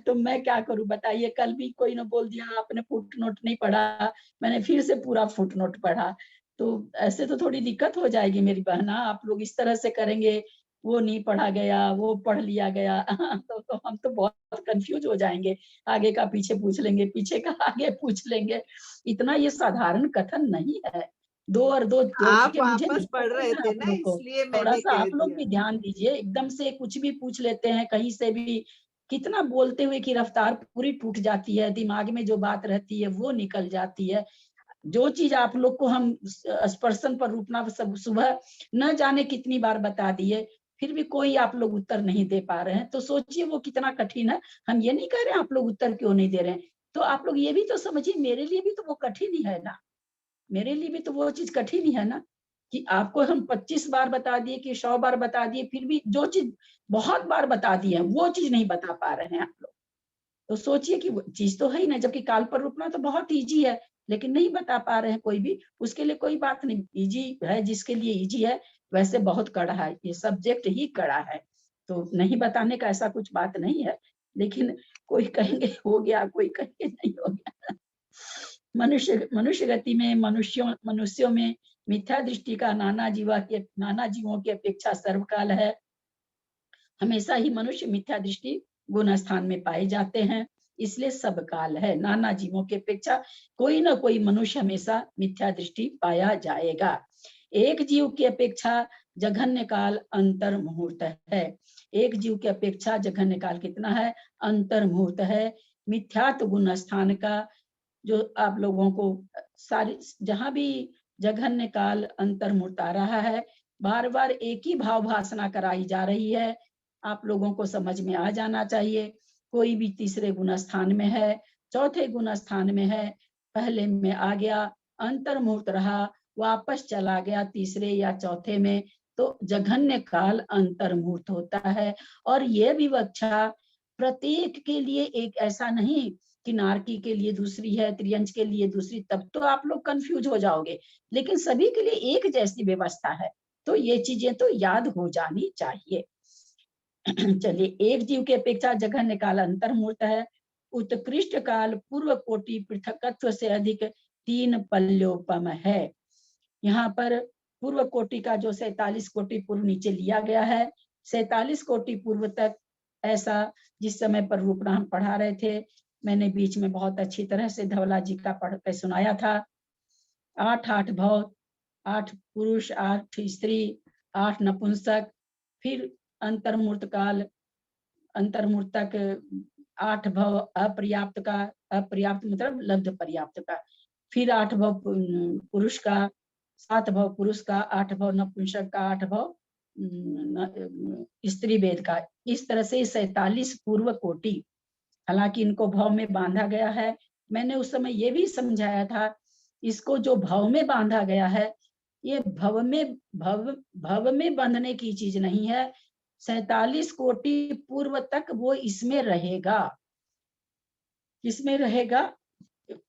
अब मैं क्या करूं बताइए। कल भी कोई ने बोल दिया आपने फुट नोट नहीं पढ़ा, मैंने फिर से पूरा फुट नोट पढ़ा। तो ऐसे तो थोड़ी दिक्कत हो जाएगी मेरी बहना। आप लोग इस तरह से करेंगे, वो नहीं पढ़ा गया, वो पढ़ लिया गया तो हम तो बहुत कंफ्यूज हो जाएंगे। आगे का पीछे पूछ लेंगे, पीछे का आगे पूछ लेंगे। इतना ये साधारण कथन नहीं है। 2 और 2 जोड़ आप के मुझे वापस नहीं पढ़ रहे पता थे आप ना, लोग को। इसलिए थोड़ा मैंने सा कह आप लोग दिया। भी ध्यान दीजिए। एकदम से कुछ भी पूछ लेते हैं कहीं से भी, कितना बोलते हुए कि रफ्तार पूरी टूट जाती है, दिमाग में जो बात रहती है वो निकल जाती है। जो चीज आप लोग को हम स्पर्शन पर रूपना सब सुबह न जाने कितनी बार बता दिए, फिर भी कोई आप लोग उत्तर नहीं दे पा रहे हैं, तो सोचिए वो कितना कठिन है। हम ये नहीं कह रहे हैं आप लोग उत्तर क्यों नहीं दे रहे हैं, तो आप लोग ये भी तो समझिए, मेरे लिए भी तो वो कठिन ही है ना। मेरे लिए भी तो वो चीज कठिन ही है ना, कि आपको हम 25 बार बता दिए कि 100 बार बता दिए, फिर भी जो चीज बहुत बार बता दी है वो चीज नहीं बता पा रहे हैं आप लोग। तो सोचिए कि वो चीज तो है ही ना। जबकि काल पर रुकना तो बहुत इजी है, लेकिन नहीं बता पा रहे हैं कोई भी। उसके लिए कोई बात नहीं, इजी है जिसके लिए इजी है। वैसे बहुत कड़ा है ये सब्जेक्ट ही, कड़ा है, तो नहीं बताने का ऐसा कुछ बात नहीं है। लेकिन कोई कहेंगे हो गया, कोई कहेंगे नहीं हो गया। मनुष्य गति में मनुष्यों में मिथ्या दृष्टि का नाना जीवों की अपेक्षा सर्वकाल है। हमेशा ही मनुष्य मिथ्या दृष्टि गुण स्थान में पाए जाते हैं, इसलिए सब काल है। नाना जीवों की अपेक्षा कोई ना कोई मनुष्य हमेशा मिथ्या दृष्टि पाया जाएगा। एक जीव की अपेक्षा जघन्य काल अंतर मुहूर्त है। एक जीव की अपेक्षा जघन्य काल कितना है? अंतर मुहूर्त है। मिथ्यात्व गुण स्थान का जो आप लोगों को सारी जहां भी जघन्य काल अंतर मुहूर्त आ रहा है, बार बार एक ही भाव भाषणा कराई जा रही है। आप लोगों को समझ में आ जाना चाहिए। कोई भी तीसरे गुण स्थान में है, चौथे गुण स्थान में है, पहले में आ गया, अंतर मुहूर्त रहा, वापस चला गया तीसरे या चौथे में, तो जघन्य काल अंतर मुहूर्त होता है। और यह विवक्षा प्रत्येक के लिए एक ऐसा नहीं कि नारकी के लिए दूसरी है, त्रियंच के लिए दूसरी, तब तो आप लोग कंफ्यूज हो जाओगे। लेकिन सभी के लिए एक जैसी व्यवस्था है, तो ये चीजें तो याद हो जानी चाहिए। चलिए, एक जीव की अपेक्षा जघन्य काल अंतर मुहूर्त है। उत्कृष्ट काल पूर्व कोटि पृथकत्व से अधिक 3 पल्योपम है। यहाँ पर पूर्व कोटि का जो 47 कोटि पूर्व नीचे लिया गया है, 47 कोटि पूर्व तक ऐसा जिस समय पर रूपना हम पढ़ा रहे थे, मैंने बीच में बहुत अच्छी तरह से धवला जी का पढ़ के सुनाया था। 8 भव, 8 पुरुष, 8 स्त्री, 8 नपुंसक, फिर अंतर्मूर्त काल, अंतर्मूर्त तक 8 भव अपर्याप्त का, अपर्याप्त मतलब लब्ध पर्याप्त का, फिर 8 भव पुरुष का, 7 भव पुरुष का, 8 भव नपुंसक का, 8 भव स्त्री वेद का। इस तरह से 47 पूर्व कोटि, हालांकि इनको भाव में बांधा गया है। मैंने उस समय ये भी समझाया था, इसको जो भाव में बांधा गया है, ये भव में बंधने की चीज नहीं है। 47 कोटि पूर्व तक वो इसमें रहेगा। किसमें रहेगा?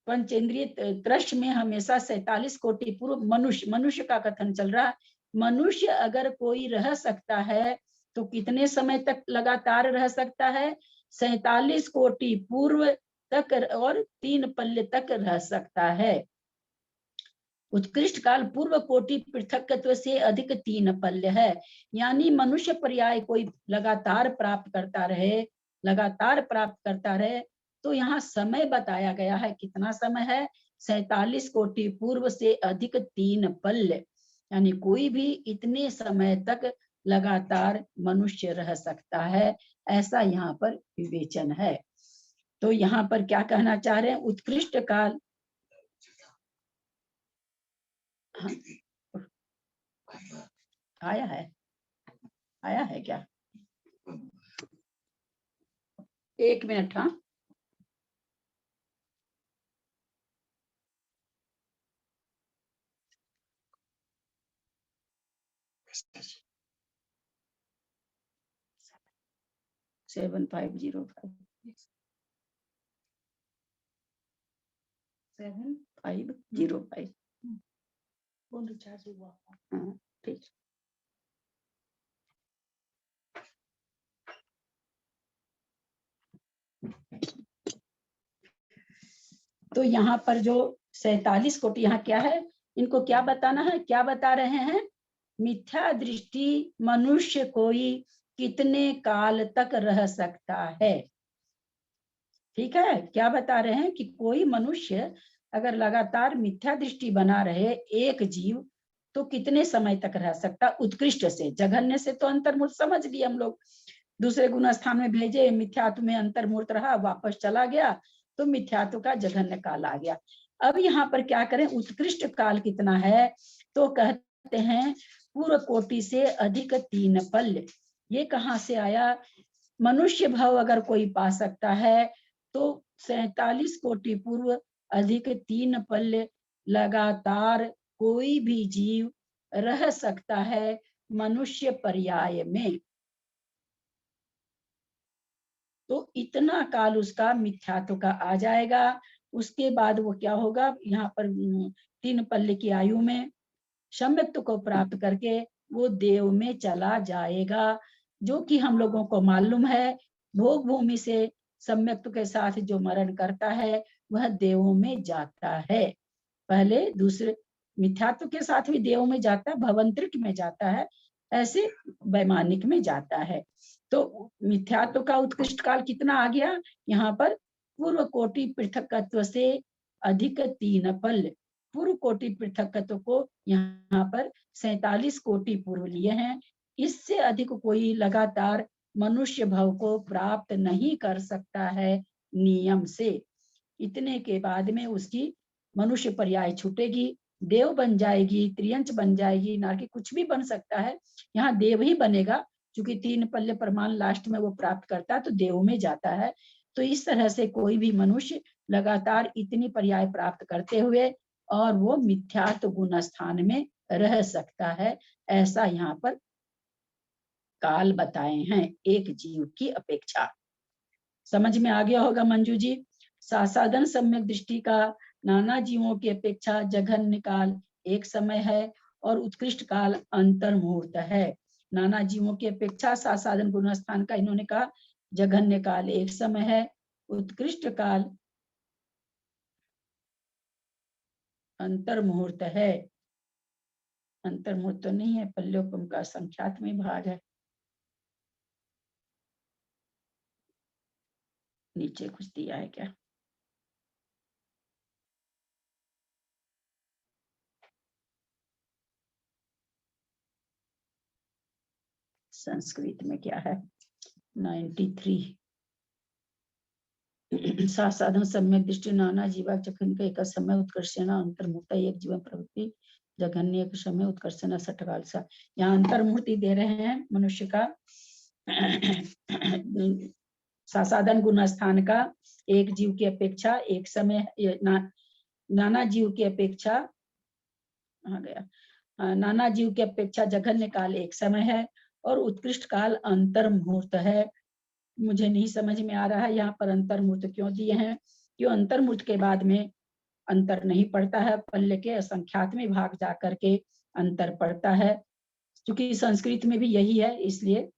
पंचेंद्रिय दृश्य में हमेशा 47 कोटि पूर्व मनुष्य का कथन चल रहा है। मनुष्य अगर कोई रह सकता है तो कितने समय तक लगातार रह सकता है? 47 कोटि पूर्व तक और 3 पल्ले तक रह सकता है। उत्कृष्ट काल पूर्व कोटि पृथकत्व से अधिक 3 पल्य है। यानी मनुष्य पर्याय कोई लगातार प्राप्त करता रहे, तो यहाँ समय बताया गया है। कितना समय है? 47 कोटि पूर्व से अधिक 3 पल्य, यानी कोई भी इतने समय तक लगातार मनुष्य रह सकता है, ऐसा यहाँ पर विवेचन है। तो यहाँ पर क्या कहना चाह रहे हैं? उत्कृष्ट काल आया है क्या? 1 मिनट। हाँ, सेवन 505 ठीक। तो यहाँ पर जो 47 कोटि, यहाँ क्या है? इनको क्या बताना है? क्या बता रहे हैं? मिथ्या दृष्टि मनुष्य कोई कितने काल तक रह सकता है। ठीक है, क्या बता रहे हैं कि कोई मनुष्य अगर लगातार मिथ्या दृष्टि बना रहे, एक जीव, तो कितने समय तक रह सकता? उत्कृष्ट से, जघन्य से तो अंतर्मूर्त समझ लिए हम लोग। दूसरे गुण स्थान में भेजे, मिथ्यात्व में अंतर्मूर्त रहा, वापस चला गया, तो मिथ्यात्व का जघन्य काल आ गया। अब यहाँ पर क्या करें? उत्कृष्ट काल कितना है? तो कहते हैं पूर्व कोटि से अधिक 3 पल्य। ये कहाँ से आया? मनुष्य भाव अगर कोई पा सकता है तो 47 कोटि पूर्व अधिक 3 पल्य लगातार कोई भी जीव रह सकता है मनुष्य पर्याय में। तो इतना काल उसका मिथ्यात्व का आ जाएगा। उसके बाद वो क्या होगा? यहाँ पर 3 पल्ले की आयु में सम्यक्त्व को प्राप्त करके वो देव में चला जाएगा, जो कि हम लोगों को मालूम है। भोग भूमि से सम्यक्त्व के साथ जो मरण करता है वह देवों में जाता है। पहले दूसरे मिथ्यात्व के साथ भी देवों में जाता है, भवंतरिक में जाता है, ऐसे वैमानिक में जाता है। तो मिथ्यात्व का उत्कृष्ट काल कितना आ गया? यहाँ पर पूर्व कोटि पृथकत्व से अधिक 3 पल्य। पूर्व कोटि पृथकत्व को यहाँ पर 47 कोटि पूर्व लिए हैं। इससे अधिक कोई लगातार मनुष्य भव को प्राप्त नहीं कर सकता है नियम से। इतने के बाद में उसकी मनुष्य पर्याय छूटेगी, देव बन जाएगी, त्रियंच बन जाएगी, नारकी, कुछ भी बन सकता है। यहाँ देव ही बनेगा, क्योंकि 3 पल्ले प्रमाण लास्ट में वो प्राप्त करता है तो देव में जाता है। तो इस तरह से कोई भी मनुष्य लगातार इतनी पर्याय प्राप्त करते हुए और वो मिथ्यात्व गुण स्थान में रह सकता है, ऐसा यहाँ पर काल बताए हैं एक जीव की अपेक्षा। समझ में आ गया होगा मंजू जी? साधन सम्यक दृष्टि का नाना जीवों की अपेक्षा जघन्य काल एक समय है और उत्कृष्ट काल अंतर्मुहूर्त है। नाना जीवों की अपेक्षा साधन गुण स्थान का इन्होंने कहा जघन्य काल एक समय है, उत्कृष्ट काल अंतर्मुहूर्त है। अंतर्मुहूर्त तो नहीं है, पल्योपम का संख्यात में भाग है। नीचे कुछ दिया है क्या? संस्कृत में क्या है? 93 साधन सम्यक दृष्टि नाना जीवा जखन का एक समय उत्कर्षण अंतर्मुहूर्त एक जीवन प्रवृत्ति जघन्य समय उत्कर्षण सठकाल सा। यहाँ अंतर्मूर्ति दे रहे हैं मनुष्य का सासाधन गुण स्थान का एक जीव की अपेक्षा एक समय नाना जीव की अपेक्षा आ गया नाना जीव की अपेक्षा जघन्य काल एक समय है और उत्कृष्ट काल अंतर मुहूर्त है। मुझे नहीं समझ में आ रहा है यहाँ पर अंतर मुहूर्त क्यों दिए हैं। क्यों अंतर मुहूर्त के बाद में अंतर नहीं पड़ता है, पल्ले के असंख्यात में भाग जा करके अंतर पड़ता है। क्योंकि संस्कृत में भी यही है, इसलिए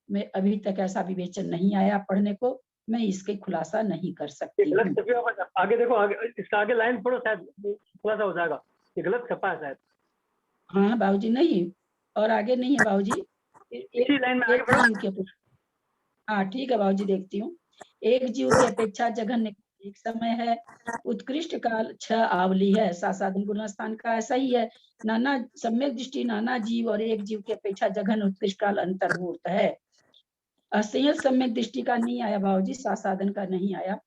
मैं अभी तक ऐसा विवेचन नहीं आया पढ़ने को, मैं इसके खुलासा नहीं कर सकती हूँ। आगे देखो, आगे इसका आगे लाइन पढ़ो, शायद थोड़ा सा हो जाएगा। ये गलत छपा है शायद। हाँ बाबूजी, नहीं और आगे नहीं है बाबूजी, इसी लाइन में आगे बढ़ो। हाँ ठीक है बाबूजी, देखती हूँ। एक जीव की अपेक्षा जघन्य एक समय है, उत्कृष्ट काल 6 आवली है। सासाधन गुण स्थान का ऐसा ही है। नाना सम्यक दृष्टि नाना जीव और एक जीव की अपेक्षा जघन उत्कृष्ट काल अंतर मुहूर्त है। असंयत सम्यक दृष्टि का नहीं आया बाबूजी, सासाधन का नहीं आया।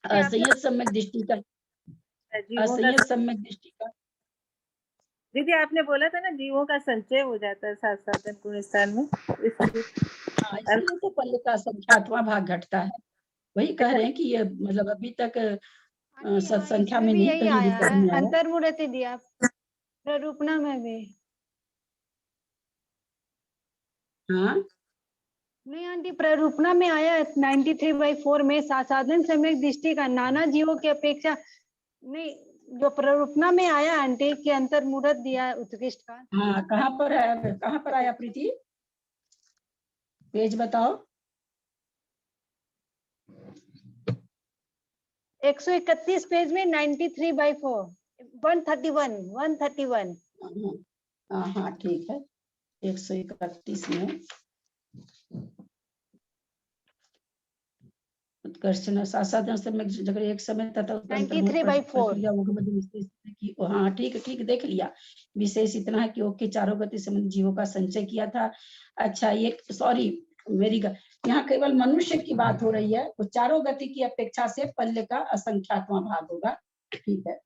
असंयत सम्यक दृष्टि का, असंयत सम्यक दृष्टि का दीदी आपने बोला था ना जीवों का संचय हो जाता है सासाधन गुण स्थान में, इसलिए तो पल्ले का संख्यात्वा भाग घटता है। वही कह रहे हैं कि ये मतलब अभी तक सत्संख्या में नहीं कहीं दिक्कत नहीं आया। अंतर्मुहूर्त दिया प्ररूपणा में भी। हाँ नहीं आंटी, प्ररूपणा में आया 93/4 में सासाधन सम्यक दृष्टि का नाना जीवों की अपेक्षा नहीं, जो प्ररूपणा में आया आंटी कि अंतर्मुहूर्त दिया उत्कृष्ट का। हाँ कहाँ पर है, कहाँ पर आया प्रीति, पेज बताओ। 131 पेज में 93/4 131। हाँ हाँ ठीक है, 131 में उत्कर्षण सासाधन सम्यक जगह एक समय तथा 93/4। हाँ ठीक है, ठीक देख लिया। विशेष इतना है कि ओके चारों गति संबंधी जीवों का संचय किया था। अच्छा ये सॉरी मेरी यहाँ केवल मनुष्य की बात हो रही है, तो चारों गति की अपेक्षा से पल्ले का असंख्यातवां भाग होगा। ठीक है,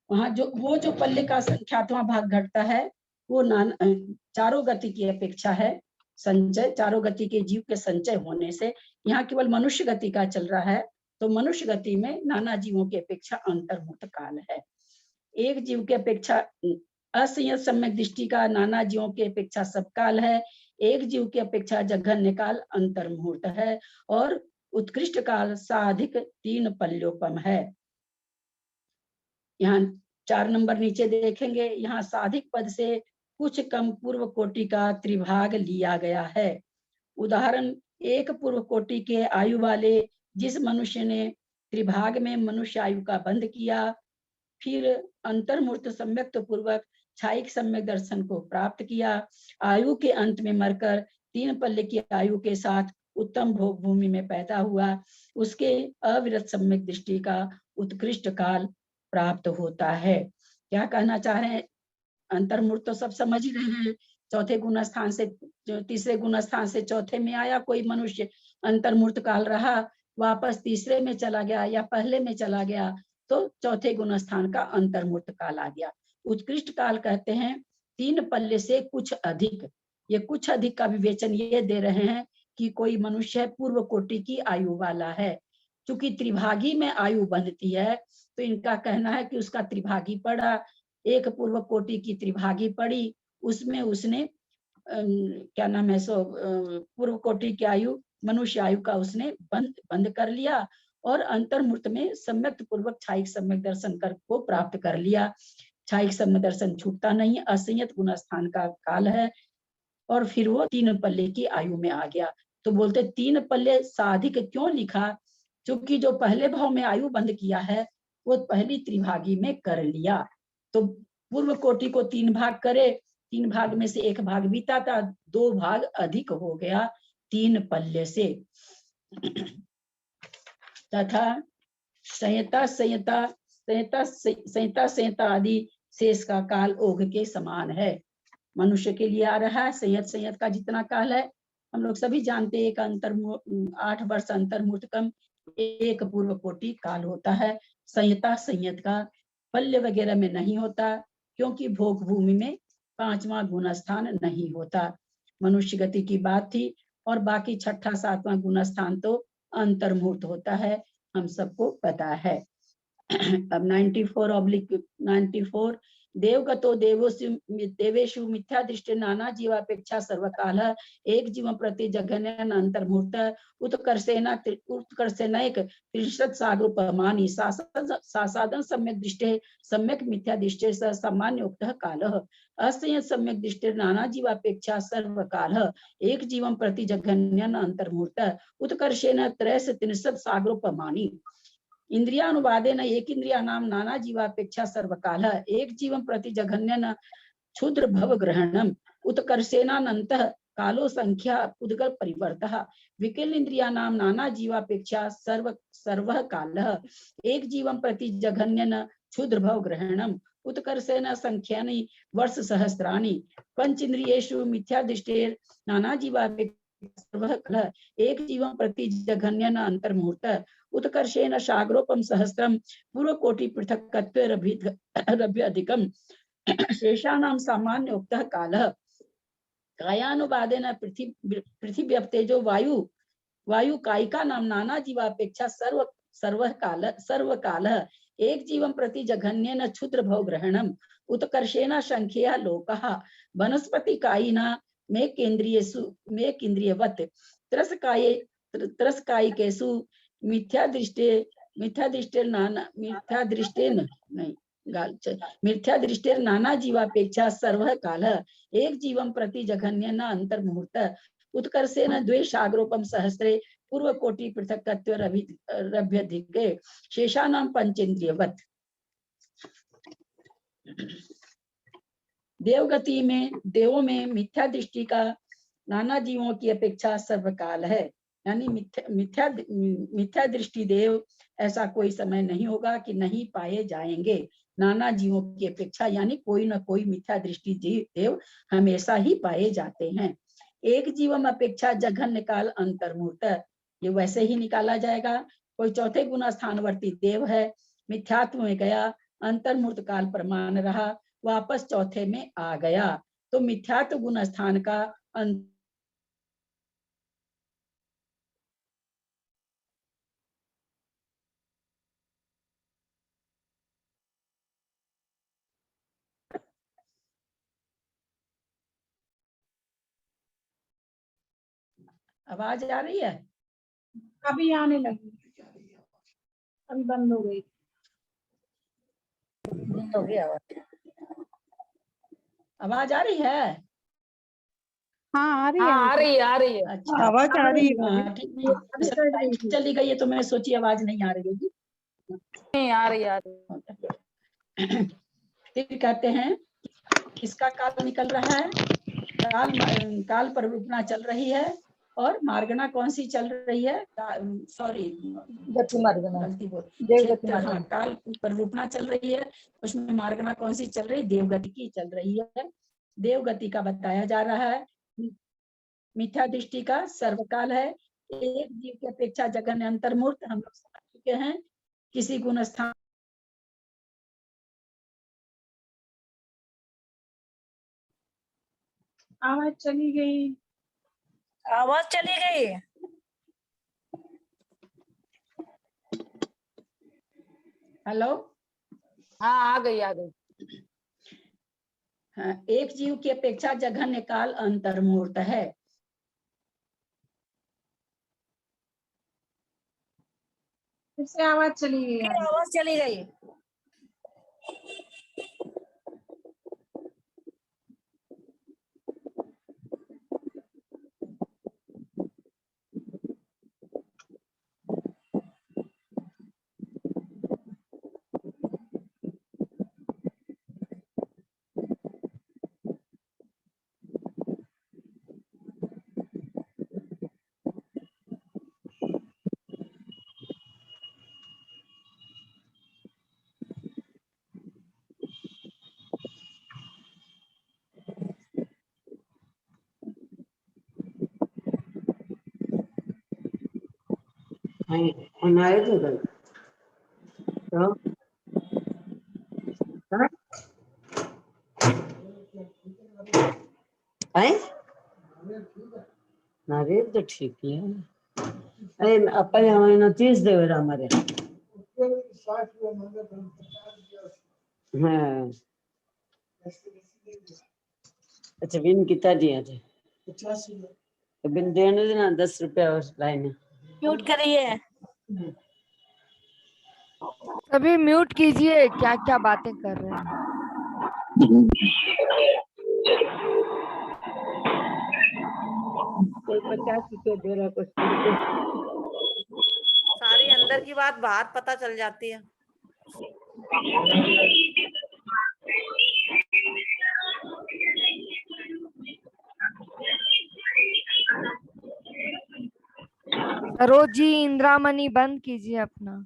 वहाँ जो पल्ले का असंख्यातवां भाग घटता है वो चारों गति की अपेक्षा है संचय, चारों गति के जीव के संचय होने से। यहाँ केवल मनुष्य गति का चल रहा है, तो मनुष्य गति में नाना जीवों की अपेक्षा अंतर्मुहूर्त काल है। एक जीव की अपेक्षा असंयत सम्यक दृष्टि का नाना जीवों की अपेक्षा सब काल है। एक जीव की अपेक्षा जघन्य काल अंतर्मुहूर्त है और उत्कृष्ट काल साधिक 3 पल्योपम है। यहाँ 4 नंबर नीचे देखेंगे, यहाँ साधिक पद से कुछ कम पूर्व कोटि का त्रिभाग लिया गया है। उदाहरण, एक पूर्व कोटि के आयु वाले जिस मनुष्य ने त्रिभाग में मनुष्य आयु का बंध किया, फिर अंतर्मुहूर्त सम्यक पूर्वक छायिक सम्यक दर्शन को प्राप्त किया, आयु के अंत में मरकर 3 पल्ले की आयु के साथ उत्तम भोग भूमि में पैदा हुआ, उसके अविरत सम्यक दृष्टि का उत्कृष्ट काल प्राप्त होता है। क्या कहना चाह रहे हैं, अंतर्मुहूर्त तो सब समझ ही रहे हैं। चौथे गुण स्थान से तीसरे गुण स्थान से चौथे में आया कोई मनुष्य, अंतर्मुहूर्त काल रहा, वापस तीसरे में चला गया या पहले में चला गया, तो चौथे गुण स्थान का अंतर्मुहूर्त काल आ गया। उत्कृष्ट काल कहते हैं 3 पल्ले से कुछ अधिक। ये कुछ अधिक का विवेचन ये दे रहे हैं कि कोई मनुष्य पूर्व कोटि की आयु वाला है। चूंकि त्रिभागी में आयु बंधती है, तो इनका कहना है कि उसका त्रिभागी पड़ा, एक पूर्व कोटि की त्रिभागी पड़ी, उसमें उसने क्या नाम है सो पूर्व कोटि की आयु मनुष्य आयु का उसने बंद कर लिया और अंतर्मुहूर्त में सम्यक पूर्वक छायिक सम्यक दर्शन कर को प्राप्त कर लिया। छायिक सम्यक दर्शन छूटता नहीं, असंयत गुण स्थान का काल है और फिर वो 3 पल्ले की आयु में आ गया। तो बोलते 3 पल्ले साधिक क्यों लिखा, क्योंकि जो पहले भाव में आयु बंद किया है वो पहली त्रिभागी में कर लिया। तो पूर्व कोटि को 3 भाग करे, 3 भाग में से 1 भाग बीता था, 2 भाग अधिक हो गया 3 पल्ले से। तथा संहिता आदि शेष का काल ओघ के समान है। मनुष्य के लिए आ रहा है संयत का जितना काल है, हम लोग सभी जानते हैं। 8 वर्ष अंतर्मुहूर्तकम 1 पूर्व कोटि काल होता है। संयत का पल्य वगैरह में नहीं होता, क्योंकि भोग भूमि में 5वां गुणस्थान नहीं होता। मनुष्य गति की बात थी, और बाकी 6ठा 7वां गुणस्थान तो अंतर्मुहूर्त होता है, हम सबको पता है। अब 94/94 देवगतो देवेषु मिथ्या दृष्टि नाना जीवापेक्षा सर्वकाल एक जीव प्रति जघन्यन अंतर्मुहूर्त उत्कर्षेनैक त्रिशत सागरूपमानि सासादन सम्यक दृष्टि सम्यक मिथ्या दृष्टि स सामान्य उक्तः कालः अस्य सम्यक दृष्टि नाना जीवापेक्षा सर्वकाल एक जीवं प्रति जघन्यन अंतर्मुहूर्त उत्कर्षेण त्रयस त्रिशत सागरूपमानि इंद्रियानुवादेन एक इंद्रिया नाम नाना जीवापेक्षा सर्वकाल एक जीवं प्रति जघन्यन क्षुद्र भव ग्रहणम उत्कर्षेनानन्तः कालो संख्या उद्गल परिवर्तः विकल इंद्रिया नाम नाना जीवापेक्षा सर्वः कालः एक जीवं प्रति जघन्यन क्षुद्र भव ग्रहणम उत्कर्षेण संख्यानि वर्ष सहस्राणि पंचेन्द्रियेषु मिथ्या दृष्टेर नाना जीवापेक्षा सर्वः कालः एक जीवं प्रति जघन्यन अंतर्मुहूर्त उत्कर्षेण सागरोपम सहस्रम पूर्व कोटि पृथक्कत्वेरभिधिकम शेषानां सामान्य उक्तः कालः कायानुवादेन पृथिव्यप्तेजो वायु कायिका नाम नाना जीवापेक्षा सर्वकालः एक जीवं प्रति जघन्येन क्षुद्र भव ग्रहणम उत्कर्षेण संख्या लोकः वनस्पति कायिना मे केन्द्रियवत् त्रस्कायिकेषु मिथ्या दृष्टेर नाना जीवापेक्षा सर्वः कालः एक जीवं प्रति जघन्येन अंतर्मुहूर्त उत्कर्षेण द्वे सागरोपम सहस्रे पूर्व कोटि पृथक्कत्वेरभिधिके शेषानां पंचेन्द्रियवत्। देवगति में देवों में मिथ्या दृष्टि का नाना जीवों की अपेक्षा सर्वकाल है, यानी मिथ्या दृष्टि देव ऐसा कोई समय नहीं होगा कि नहीं पाए जाएंगे। नाना जीवों की अपेक्षा यानी कोई न कोई मिथ्या दृष्टि देव हमेशा ही पाए जाते हैं। एक जीवम अपेक्षा जघन्य काल अंतर्मुहूर्त, ये वैसे ही निकाला जाएगा। कोई चौथे गुना स्थानवर्ती देव है, मिथ्यात्व में गया, अंतर्मुहूर्त काल प्रमाण रहा, वापस चौथे में आ गया, तो मिथ्यात्व गुण स्थान का आवाज आ रही है? अभी आने लगी, अभी बंद हो गई। हो गया आवाज आ रही है? हाँ आ रही है। अच्छा आवाज आ रही है। ठीक, चली गई है तो मैं सोची आवाज नहीं आ रही होगी। नहीं आ रही फिर कहते हैं किसका काल निकल रहा है? काल परिरूपणा चल रही है, और मार्गना कौन सी चल रही है? सॉरी गलती बोल, काल परिरूपणा चल रही है, उसमें मार्गना कौन सी चल रही है? देवगति की चल रही है। देवगति का बताया जा रहा है। मिथ्या दृष्टि का सर्वकाल है, एक जीव की अपेक्षा जघन्य अंतर्मुहूर्त हम लोग समझ चुके हैं। किसी गुण स्थान आवाज चली गई। हेलो, हाँ आ गई। हाँ, एक जीव की अपेक्षा जघन्य काल अंतर्मुहूर्त है। फिर से आवाज चली गई। हैं? नारियल तो ठीक ही है। अरे अपन हमारे 30 देवर हमारे। हाँ अच्छा बिन कितना दिया थे? 50 रुपया। बिन देने देना 10 रुपया और लाइन। म्यूट करिए। सभी म्यूट कीजिए, क्या क्या बातें कर रहे हैं। कोई 50 रुपया दे रहा, कुछ सारी अंदर की बात बाहर पता चल जाती है। सरोज जी, इंद्रामणि बंद कीजिए अपना।